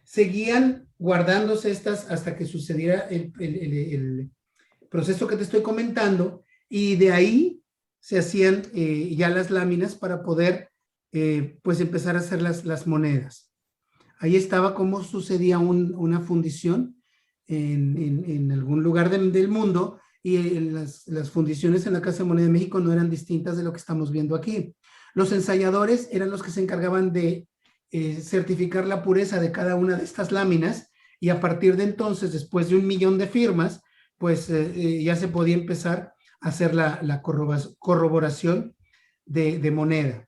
Seguían guardándose estas hasta que sucediera el proceso que te estoy comentando, y de ahí se hacían ya las láminas para poder pues empezar a hacer las monedas. Ahí estaba cómo sucedía una fundición en algún lugar del mundo, y las fundiciones en la Casa de Moneda de México no eran distintas de lo que estamos viendo aquí. Los ensayadores eran los que se encargaban de certificar la pureza de cada una de estas láminas, y a partir de entonces, después de 1 millón de firmas, pues ya se podía empezar a hacer la corroboración de moneda.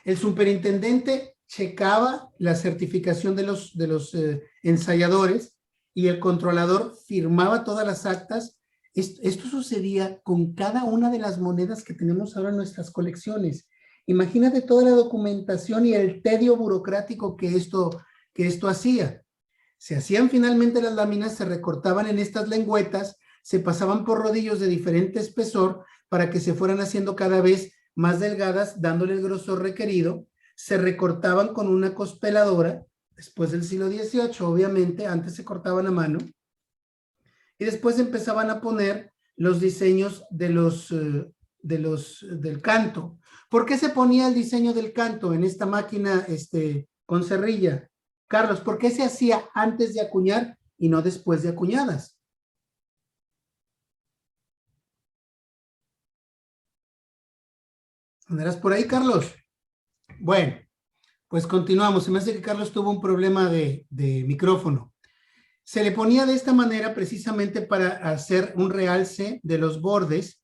El superintendente checaba la certificación de los ensayadores, y el controlador firmaba todas las actas. Esto sucedía con cada una de las monedas que tenemos ahora en nuestras colecciones. Imagínate toda la documentación y el tedio burocrático que esto hacía. Se hacían finalmente las láminas, se recortaban en estas lengüetas, se pasaban por rodillos de diferente espesor para que se fueran haciendo cada vez más delgadas, dándole el grosor requerido. Se recortaban con una cospeladora, después del siglo XVIII, obviamente, antes se cortaban a mano, y después empezaban a poner los diseños del canto. ¿Por qué se ponía el diseño del canto en esta máquina con cerrilla? Carlos, ¿por qué se hacía antes de acuñar y no después de acuñadas? ¿Andarás por ahí, Carlos? Bueno, pues continuamos. Se me hace que Carlos tuvo un problema de micrófono. Se le ponía de esta manera precisamente para hacer un realce de los bordes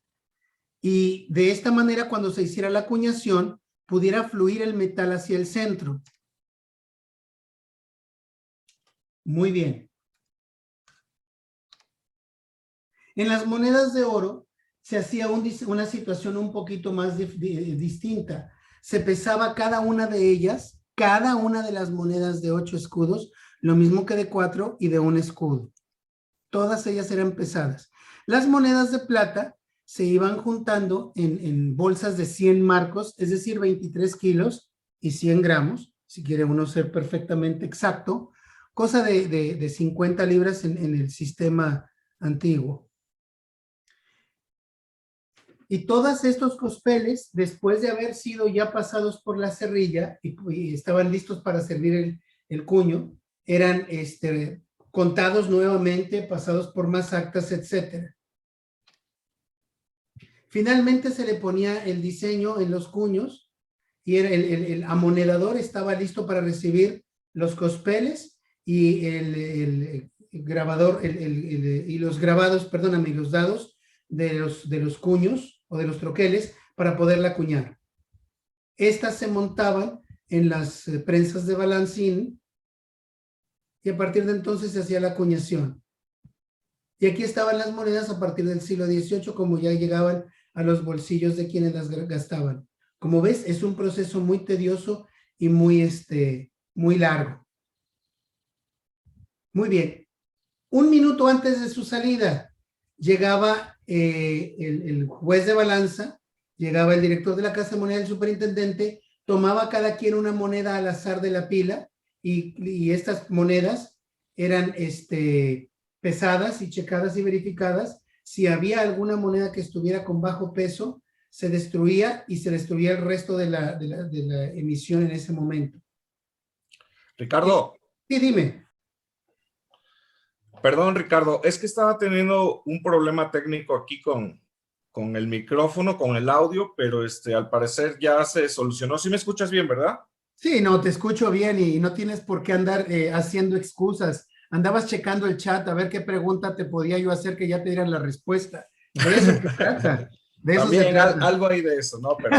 y de esta manera cuando se hiciera la acuñación pudiera fluir el metal hacia el centro. Muy bien. En las monedas de oro se hacía una situación un poquito más distinta. Se pesaba cada una de ellas, cada una de las monedas de 8 escudos, lo mismo que de 4 y de 1 escudo. Todas ellas eran pesadas. Las monedas de plata se iban juntando en bolsas de 100 marcos, es decir, 23 kilos y 100 gramos, si quiere uno ser perfectamente exacto, cosa de 50 libras en el sistema antiguo. Y todos estos cospeles, después de haber sido ya pasados por la cerrilla y estaban listos para servir el cuño, eran contados nuevamente, pasados por más actas, etc. Finalmente se le ponía el diseño en los cuños y el amonedador estaba listo para recibir los cospeles y el grabador y los grabados, perdóname, los dados de los cuños o de los troqueles para poderla acuñar. Estas se montaban en las prensas de balancín y a partir de entonces se hacía la acuñación. Y aquí estaban las monedas a partir del siglo XVIII, como ya llegaban a los bolsillos de quienes las gastaban. Como ves, es un proceso muy tedioso y muy largo. Muy bien. Un minuto antes de su salida, llegaba el juez de balanza, llegaba el director de la Casa de Moneda, el superintendente, tomaba cada quien una moneda al azar de la pila y estas monedas eran pesadas y checadas y verificadas. Si había alguna moneda que estuviera con bajo peso, se destruía y se destruía el resto de la emisión en ese momento. Ricardo. Sí, dime. Perdón, Ricardo, es que estaba teniendo un problema técnico aquí con el micrófono, con el audio, pero al parecer ya se solucionó. ¿Sí me escuchas bien, verdad? Sí, no, te escucho bien y no tienes por qué andar haciendo excusas. Andabas checando el chat a ver qué pregunta te podía yo hacer que ya te dieran la respuesta. De eso se trata. De eso También se trata. algo hay de eso, ¿no? Pero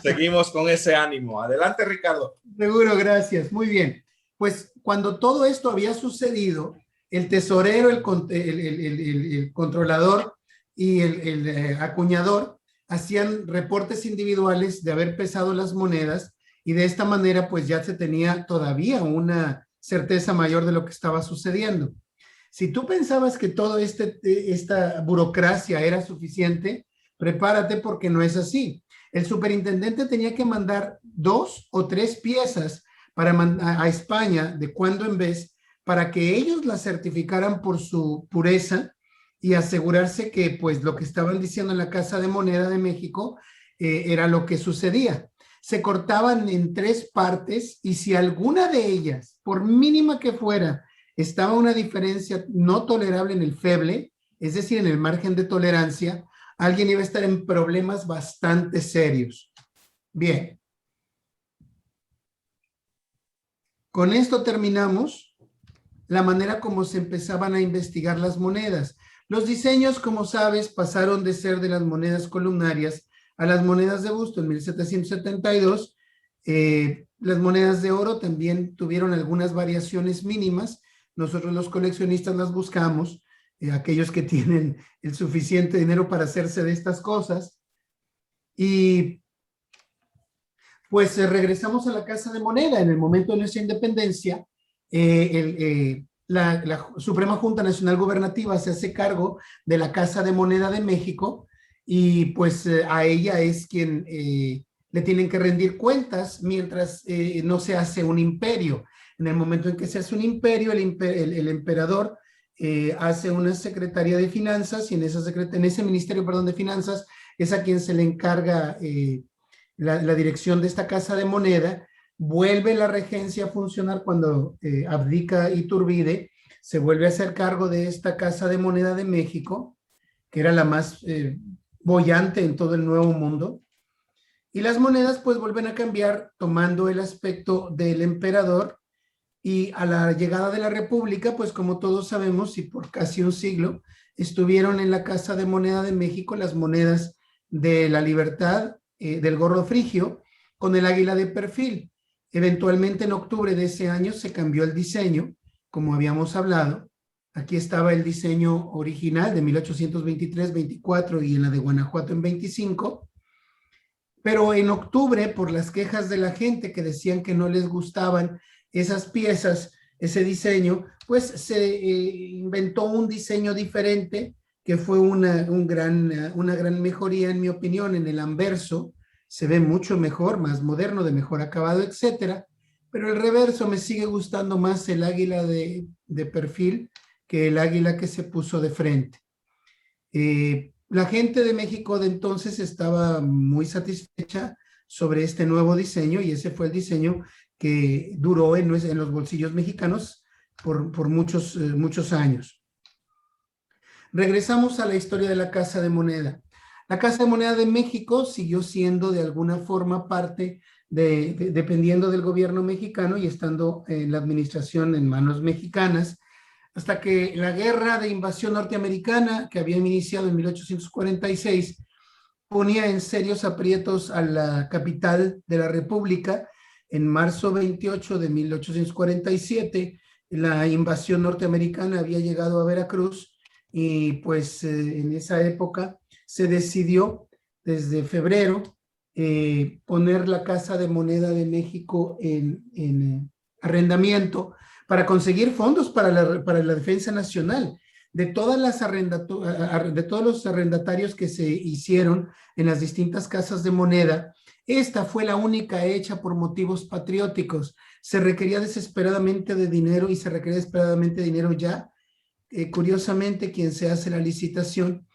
seguimos con ese ánimo. Adelante, Ricardo. Seguro, gracias. Muy bien. Pues cuando todo esto había sucedido, el tesorero, el controlador y el acuñador hacían reportes individuales de haber pesado las monedas y de esta manera pues ya se tenía todavía una certeza mayor de lo que estaba sucediendo. Si tú pensabas que todo esta burocracia era suficiente, prepárate porque no es así. El superintendente tenía que mandar 2 o 3 piezas a España de cuando en vez para que ellos la certificaran por su pureza y asegurarse que pues lo que estaban diciendo en la Casa de Moneda de México era lo que sucedía. Se cortaban en 3 partes y si alguna de ellas, por mínima que fuera, estaba una diferencia no tolerable en el feble, es decir, en el margen de tolerancia, alguien iba a estar en problemas bastante serios. Bien. Con esto terminamos la manera como se empezaban a investigar las monedas. Los diseños, como sabes, pasaron de ser de las monedas columnarias a las monedas de busto en 1772. Las monedas de oro también tuvieron algunas variaciones mínimas. Nosotros los coleccionistas las buscamos, aquellos que tienen el suficiente dinero para hacerse de estas cosas. Y pues regresamos a la Casa de Moneda. En el momento de nuestra independencia, la Suprema Junta Nacional Gubernativa se hace cargo de la Casa de Moneda de México y pues a ella es quien le tienen que rendir cuentas mientras no se hace un imperio. En el momento en que se hace un imperio, el emperador hace una Secretaría de Finanzas y en ese Ministerio, perdón, de Finanzas es a quien se le encarga la dirección de esta Casa de Moneda. Vuelve la regencia a funcionar cuando abdica Iturbide, se vuelve a hacer cargo de esta Casa de Moneda de México, que era la más boyante en todo el Nuevo Mundo, Y las monedas pues vuelven a cambiar tomando el aspecto del emperador, y a la llegada de la República, pues como todos sabemos y por casi un siglo, estuvieron en la Casa de Moneda de México las monedas de la Libertad, del gorro frigio, con el águila de perfil. Eventualmente en octubre de ese año se cambió el diseño, como habíamos hablado. Aquí estaba el diseño original de 1823-24 y en la de Guanajuato en 25. Pero en octubre, por las quejas de la gente que decían que no les gustaban esas piezas, ese diseño, pues se inventó un diseño diferente que fue una gran mejoría, en mi opinión, en el anverso. Se ve mucho mejor, más moderno, de mejor acabado, etcétera. Pero el reverso me sigue gustando más el águila de perfil que el águila que se puso de frente. La gente de México de entonces estaba muy satisfecha sobre este nuevo diseño, y ese fue el diseño que duró en los bolsillos mexicanos por muchos años. Regresamos a la historia de la Casa de Moneda. La Casa de Moneda de México siguió siendo de alguna forma parte dependiendo del gobierno mexicano y estando en la administración en manos mexicanas, hasta que la guerra de invasión norteamericana, que había iniciado en 1846, ponía en serios aprietos a la capital de la República. En marzo 28 de 1847, la invasión norteamericana había llegado a Veracruz, y pues en esa época se decidió desde febrero poner la Casa de Moneda de México en arrendamiento para conseguir fondos para la defensa nacional. De todos los arrendatarios que se hicieron en las distintas casas de moneda, esta fue la única hecha por motivos patrióticos. Se requería desesperadamente de dinero, y se requería desesperadamente de dinero ya. Curiosamente, quien se hace la licitación,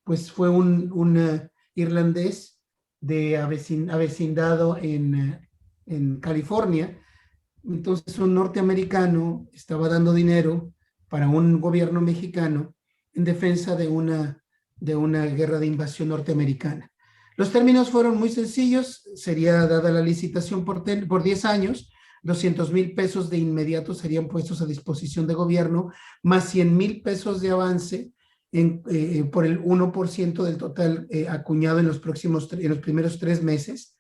pues fue un irlandés avecindado en California. Entonces un norteamericano estaba dando dinero para un gobierno mexicano en defensa de una guerra de invasión norteamericana. Los términos fueron muy sencillos. Sería dada la licitación por 10 años, 200,000 pesos de inmediato serían puestos a disposición de gobierno, más 100,000 pesos de avance por el 1% del total acuñado en los primeros 3 meses.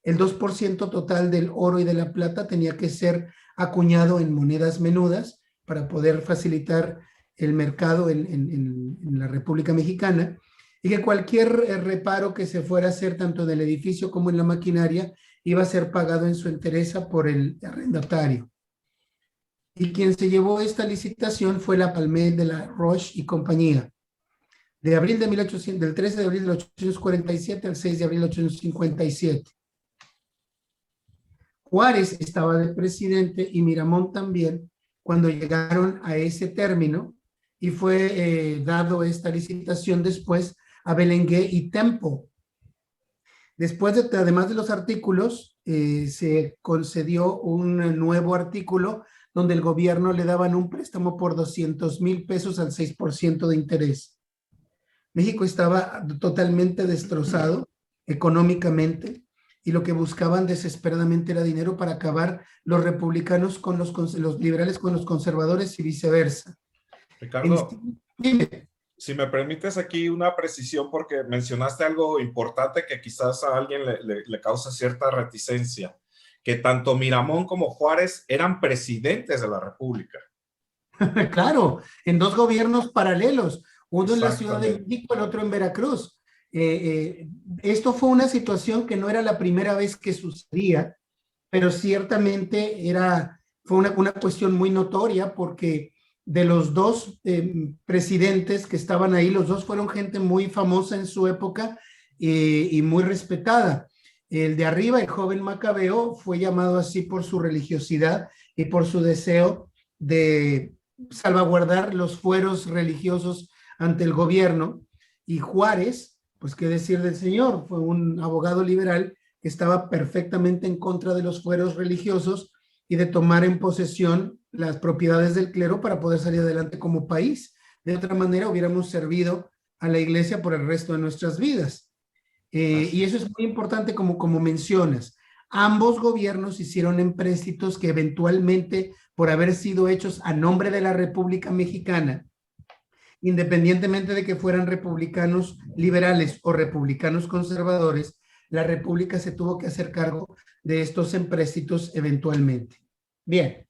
El 2% total del oro y de la plata tenía que ser acuñado en monedas menudas para poder facilitar el mercado en la República Mexicana, y que cualquier reparo que se fuera a hacer tanto en el edificio como en la maquinaria iba a ser pagado en su entereza por el arrendatario. Y quien se llevó esta licitación fue la Palmel de la Roche y compañía. Del 13 de abril de 1847 al 6 de abril de 1857. Juárez estaba de presidente y Miramón también cuando llegaron a ese término, y fue dado esta licitación después a Belenguer y Temple. Después, además de los artículos, se concedió un nuevo artículo donde el gobierno le daban un préstamo por 200,000 pesos al 6% de interés. México estaba totalmente destrozado económicamente, y lo que buscaban desesperadamente era dinero para acabar los republicanos con los liberales con los conservadores y viceversa. Ricardo, si me permites aquí una precisión, porque mencionaste algo importante que quizás a alguien le causa cierta reticencia, que tanto Miramón como Juárez eran presidentes de la República. Claro, en 2 gobiernos paralelos, uno en la Ciudad de México, el otro en Veracruz. Esto fue una situación que no era la primera vez que sucedía, pero ciertamente fue una cuestión muy notoria, porque de los 2 presidentes que estaban ahí, los 2 fueron gente muy famosa en su época y muy respetada. El de arriba, el joven Macabeo, fue llamado así por su religiosidad y por su deseo de salvaguardar los fueros religiosos ante el gobierno. Y Juárez, pues qué decir del señor, fue un abogado liberal que estaba perfectamente en contra de los fueros religiosos y de tomar en posesión las propiedades del clero para poder salir adelante como país. De otra manera hubiéramos servido a la iglesia por el resto de nuestras vidas. Y eso es muy importante como mencionas. Ambos gobiernos hicieron empréstitos que eventualmente, por haber sido hechos a nombre de la República Mexicana, independientemente de que fueran republicanos liberales o republicanos conservadores, la República se tuvo que hacer cargo de estos empréstitos eventualmente. Bien.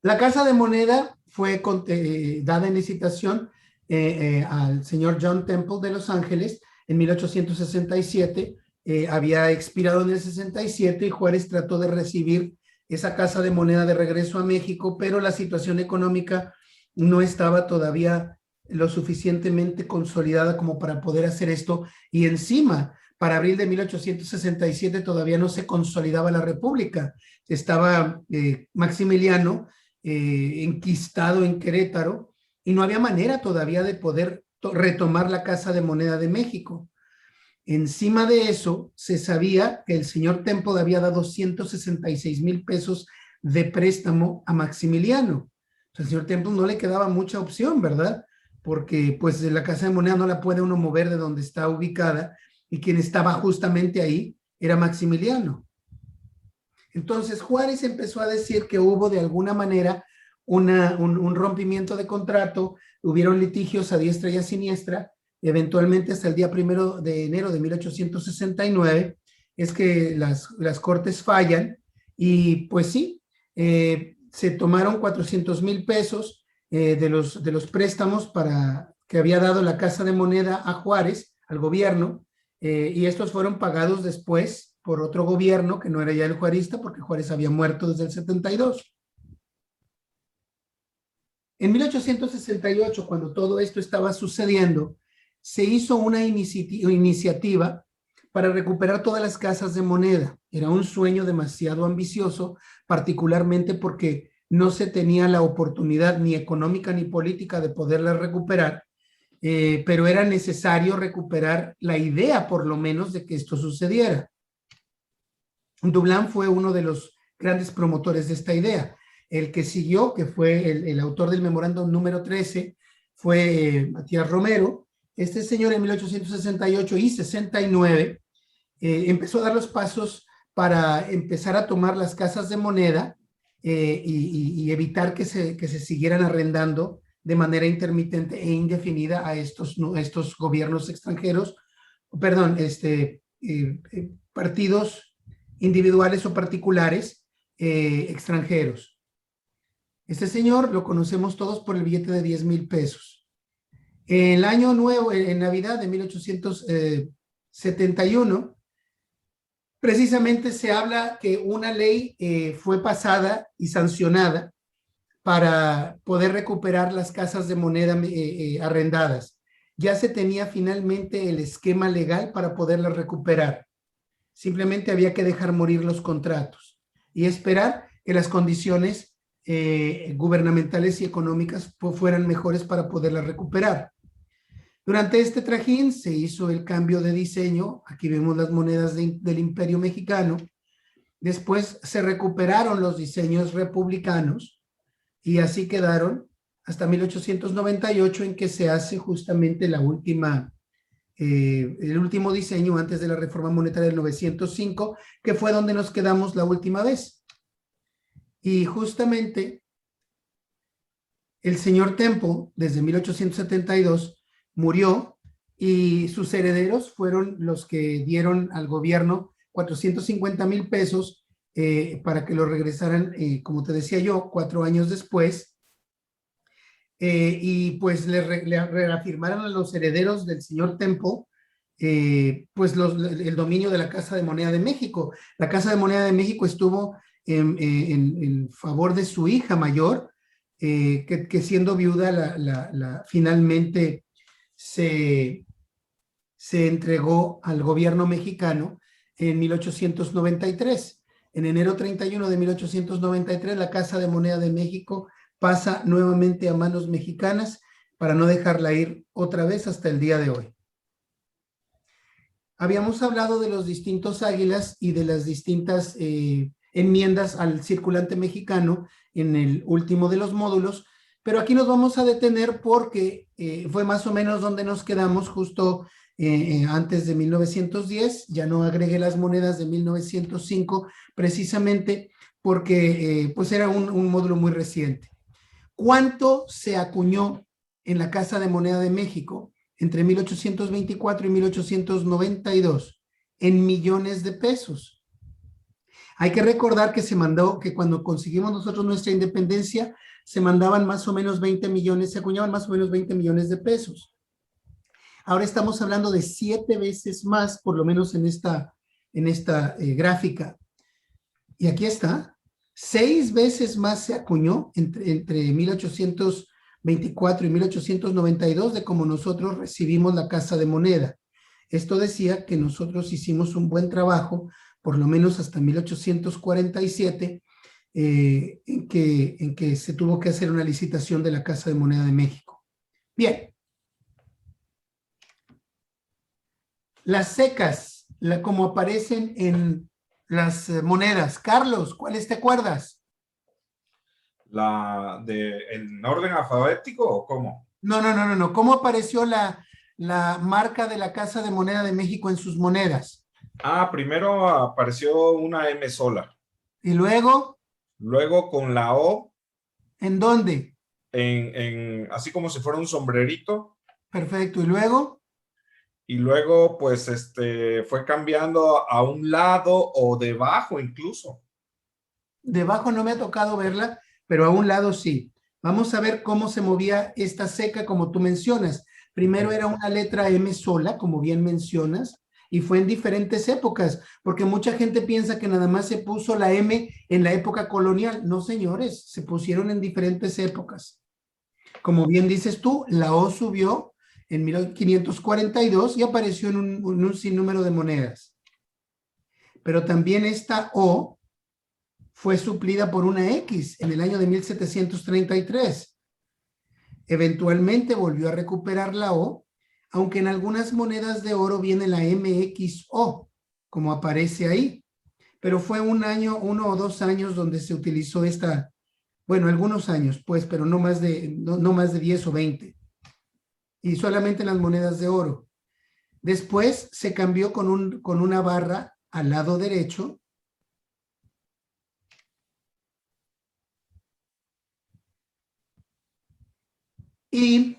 La Casa de Moneda fue dada en licitación al señor John Temple de Los Ángeles en 1867. Había expirado en el 67 y Juárez trató de recibir esa Casa de Moneda de regreso a México, pero la situación económica no estaba todavía lo suficientemente consolidada como para poder hacer esto, y encima, para abril de 1867 todavía no se consolidaba la República. Estaba Maximiliano enquistado en Querétaro y no había manera todavía de poder retomar la Casa de Moneda de México. Encima de eso, se sabía que el señor Temple había dado 166,000 pesos de préstamo a Maximiliano. Al señor Temple no le quedaba mucha opción, ¿verdad? Porque pues la Casa de Moneda no la puede uno mover de donde está ubicada, y quien estaba justamente ahí era Maximiliano. Entonces Juárez empezó a decir que hubo de alguna manera un rompimiento de contrato, hubieron litigios a diestra y a siniestra. Eventualmente hasta el día 1 de enero de 1869 es que las cortes fallan, y pues sí, se tomaron 400,000 pesos de los préstamos que había dado la Casa de Moneda a Juárez, al gobierno, y estos fueron pagados después por otro gobierno que no era ya el juarista, porque Juárez había muerto desde el 72. En 1868, cuando todo esto estaba sucediendo, se hizo una iniciativa para recuperar todas las casas de moneda. Era un sueño demasiado ambicioso, particularmente porque no se tenía la oportunidad ni económica ni política de poderlas recuperar, pero era necesario recuperar la idea, por lo menos, de que esto sucediera. Dublán fue uno de los grandes promotores de esta idea. El que siguió, que fue el autor del memorándum número 13, fue Matías Romero. Este señor en 1868 y 69 empezó a dar los pasos para empezar a tomar las casas de moneda y evitar que se siguieran arrendando de manera intermitente e indefinida a estos gobiernos extranjeros, perdón, partidos individuales o particulares extranjeros. Este señor lo conocemos todos por el billete de 10,000 pesos. En el año nuevo, en Navidad de 1871, precisamente se habla que una ley fue pasada y sancionada para poder recuperar las casas de moneda arrendadas. Ya se tenía finalmente el esquema legal para poderlas recuperar. Simplemente había que dejar morir los contratos y esperar que las condiciones gubernamentales y económicas fueran mejores para poderlas recuperar. Durante este trajín se hizo el cambio de diseño. Aquí vemos las monedas del Imperio Mexicano. Después se recuperaron los diseños republicanos y así quedaron hasta 1898, en que se hace justamente el último diseño antes de la reforma monetaria del 905, que fue donde nos quedamos la última vez. Y justamente el señor Temple, desde 1872, murió, y sus herederos fueron los que dieron al gobierno 450,000 pesos para que lo regresaran, como te decía yo, 4 años después, y pues le reafirmaron a los herederos del señor Temple pues el dominio de la Casa de Moneda de México. La Casa de Moneda de México estuvo en favor de su hija mayor, que siendo viuda finalmente se entregó al gobierno mexicano en 1893. En enero 31 de 1893, la Casa de Moneda de México pasa nuevamente a manos mexicanas para no dejarla ir otra vez hasta el día de hoy. Habíamos hablado de los distintos águilas y de las distintas enmiendas al circulante mexicano en el último de los módulos. Pero aquí nos vamos a detener porque fue más o menos donde nos quedamos justo antes de 1910. Ya no agregué las monedas de 1905 precisamente porque pues era un módulo muy reciente. ¿Cuánto se acuñó en la Casa de Moneda de México entre 1824 y 1892 en millones de pesos? Hay que recordar que se mandó, que cuando conseguimos nosotros nuestra independencia, se mandaban más o menos 20 millones, se acuñaban más o menos 20 millones de pesos. Ahora estamos hablando de 7 veces más, por lo menos en esta gráfica. Y aquí está, 6 veces más se acuñó entre 1824 y 1892 de como nosotros recibimos la Casa de Moneda. Esto decía que nosotros hicimos un buen trabajo, por lo menos hasta 1847, en que se tuvo que hacer una licitación de la Casa de Moneda de México. Bien. Las secas, como aparecen en las monedas. Carlos, ¿cuáles te acuerdas? ¿En orden alfabético o cómo? No. ¿Cómo apareció la marca de la Casa de Moneda de México en sus monedas? Primero apareció una M sola. ¿Y luego? Luego con la O. ¿En dónde? Así como si fuera un sombrerito. Perfecto. ¿Y luego? Y luego, pues, fue cambiando a un lado o debajo incluso. Debajo no me ha tocado verla, pero a un lado sí. Vamos a ver cómo se movía esta seca, como tú mencionas. Primero era una letra M sola, como bien mencionas, y fue en diferentes épocas, porque mucha gente piensa que nada más se puso la M en la época colonial. No, señores, se pusieron en diferentes épocas. Como bien dices tú, la O subió en 1542 y apareció en un sinnúmero de monedas. Pero también esta O fue suplida por una X en el año de 1733. Eventualmente volvió a recuperar la O, aunque en algunas monedas de oro viene la MXO, como aparece ahí. Pero fue un año, 1 o 2 años donde se utilizó esta, bueno, algunos años, pues, pero no más de 10 o 20. Y solamente en las monedas de oro. Después se cambió con una barra al lado derecho. Y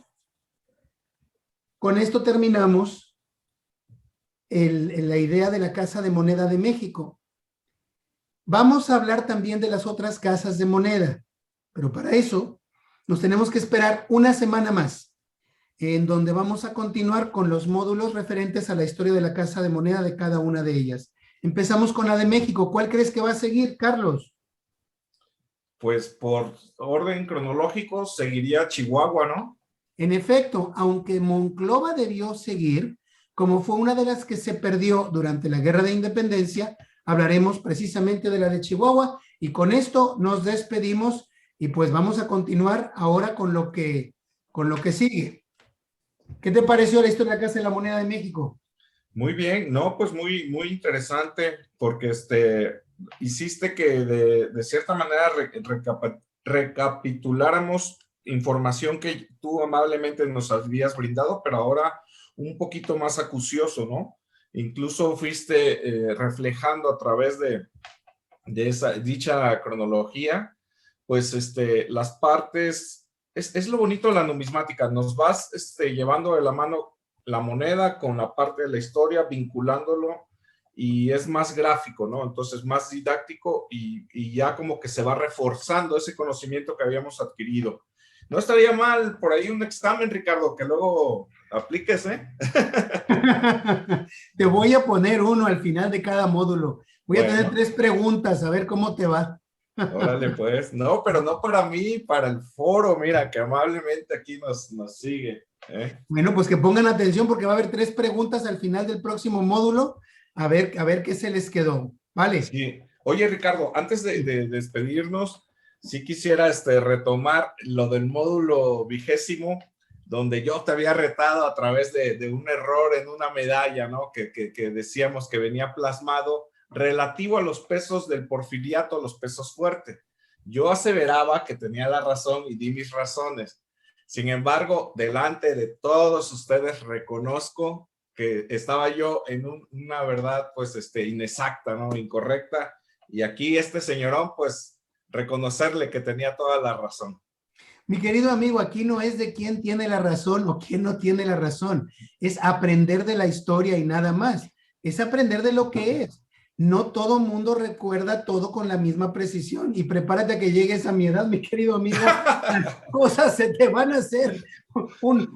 con esto terminamos la idea de la Casa de Moneda de México. Vamos a hablar también de las otras casas de moneda, pero para eso nos tenemos que esperar una semana más, en donde vamos a continuar con los módulos referentes a la historia de la Casa de Moneda de cada una de ellas. Empezamos con la de México. ¿Cuál crees que va a seguir, Carlos? Pues por orden cronológico seguiría Chihuahua, ¿no? En efecto, aunque Monclova debió seguir, como fue una de las que se perdió durante la Guerra de Independencia, hablaremos precisamente de la de Chihuahua y con esto nos despedimos y pues vamos a continuar ahora con lo que sigue. ¿Qué te pareció la historia de la Casa de la Moneda de México? Muy bien, no, pues muy, muy interesante porque hiciste que de cierta manera recapituláramos información que tú amablemente nos habías brindado, pero ahora un poquito más acucioso, ¿no? Incluso fuiste reflejando a través de dicha cronología, pues las partes, es lo bonito de la numismática, nos vas llevando de la mano la moneda con la parte de la historia, vinculándolo y es más gráfico, ¿no? Entonces más didáctico y ya como que se va reforzando ese conocimiento que habíamos adquirido. No estaría mal por ahí un examen, Ricardo, que luego apliques, ¿eh? Te voy a poner uno al final de cada módulo. Voy a tener 3 preguntas, a ver cómo te va. Órale, pues. No, pero no para mí, para el foro, mira, que amablemente aquí nos sigue. Bueno, pues que pongan atención porque va a haber 3 preguntas al final del próximo módulo. A ver qué se les quedó. ¿Vale? Sí. Oye, Ricardo, antes de despedirnos, sí quisiera retomar lo del módulo 20, donde yo te había retado a través de un error en una medalla, ¿no? Que decíamos que venía plasmado relativo a los pesos del porfiriato, los pesos fuertes. Yo aseveraba que tenía la razón y di mis razones. Sin embargo, delante de todos ustedes reconozco que estaba yo en una verdad, pues, inexacta, ¿no? Incorrecta. Y aquí este señorón, pues, reconocerle que tenía toda la razón. Mi querido amigo, aquí no es de quién tiene la razón o quién no tiene la razón. Es aprender de la historia y nada más. Es aprender de lo que es. No todo mundo recuerda todo con la misma precisión. Y prepárate a que llegues a mi edad, mi querido amigo. Las cosas se te van a hacer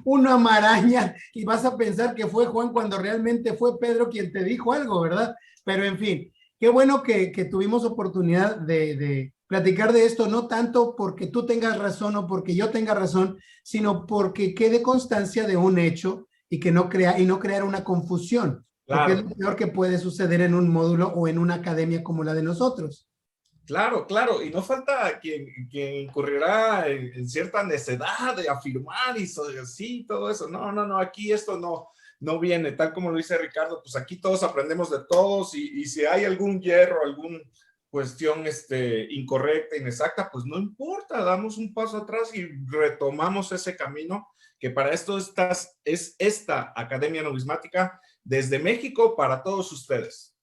una maraña y vas a pensar que fue Juan cuando realmente fue Pedro quien te dijo algo, ¿verdad? Pero en fin, qué bueno que tuvimos oportunidad de platicar de esto, no tanto porque tú tengas razón o porque yo tenga razón, sino porque quede constancia de un hecho y que no crear una confusión, porque es Claro. lo peor que puede suceder en un módulo o en una academia como la de nosotros. Claro, claro, y no falta quien incurrirá en cierta necedad de afirmar y sí, todo eso. No, no, no, aquí esto no viene, tal como lo dice Ricardo, pues aquí todos aprendemos de todos y si hay algún hierro, alguna cuestión incorrecta, inexacta, pues no importa, damos un paso atrás y retomamos ese camino, que para esto es esta Academia Numismática desde México para todos ustedes.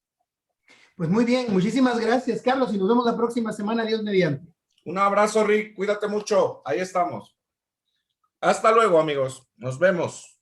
Pues muy bien, muchísimas gracias, Carlos, y nos vemos la próxima semana, Dios mediante. Un abrazo, Rick, cuídate mucho, ahí estamos. Hasta luego, amigos, nos vemos.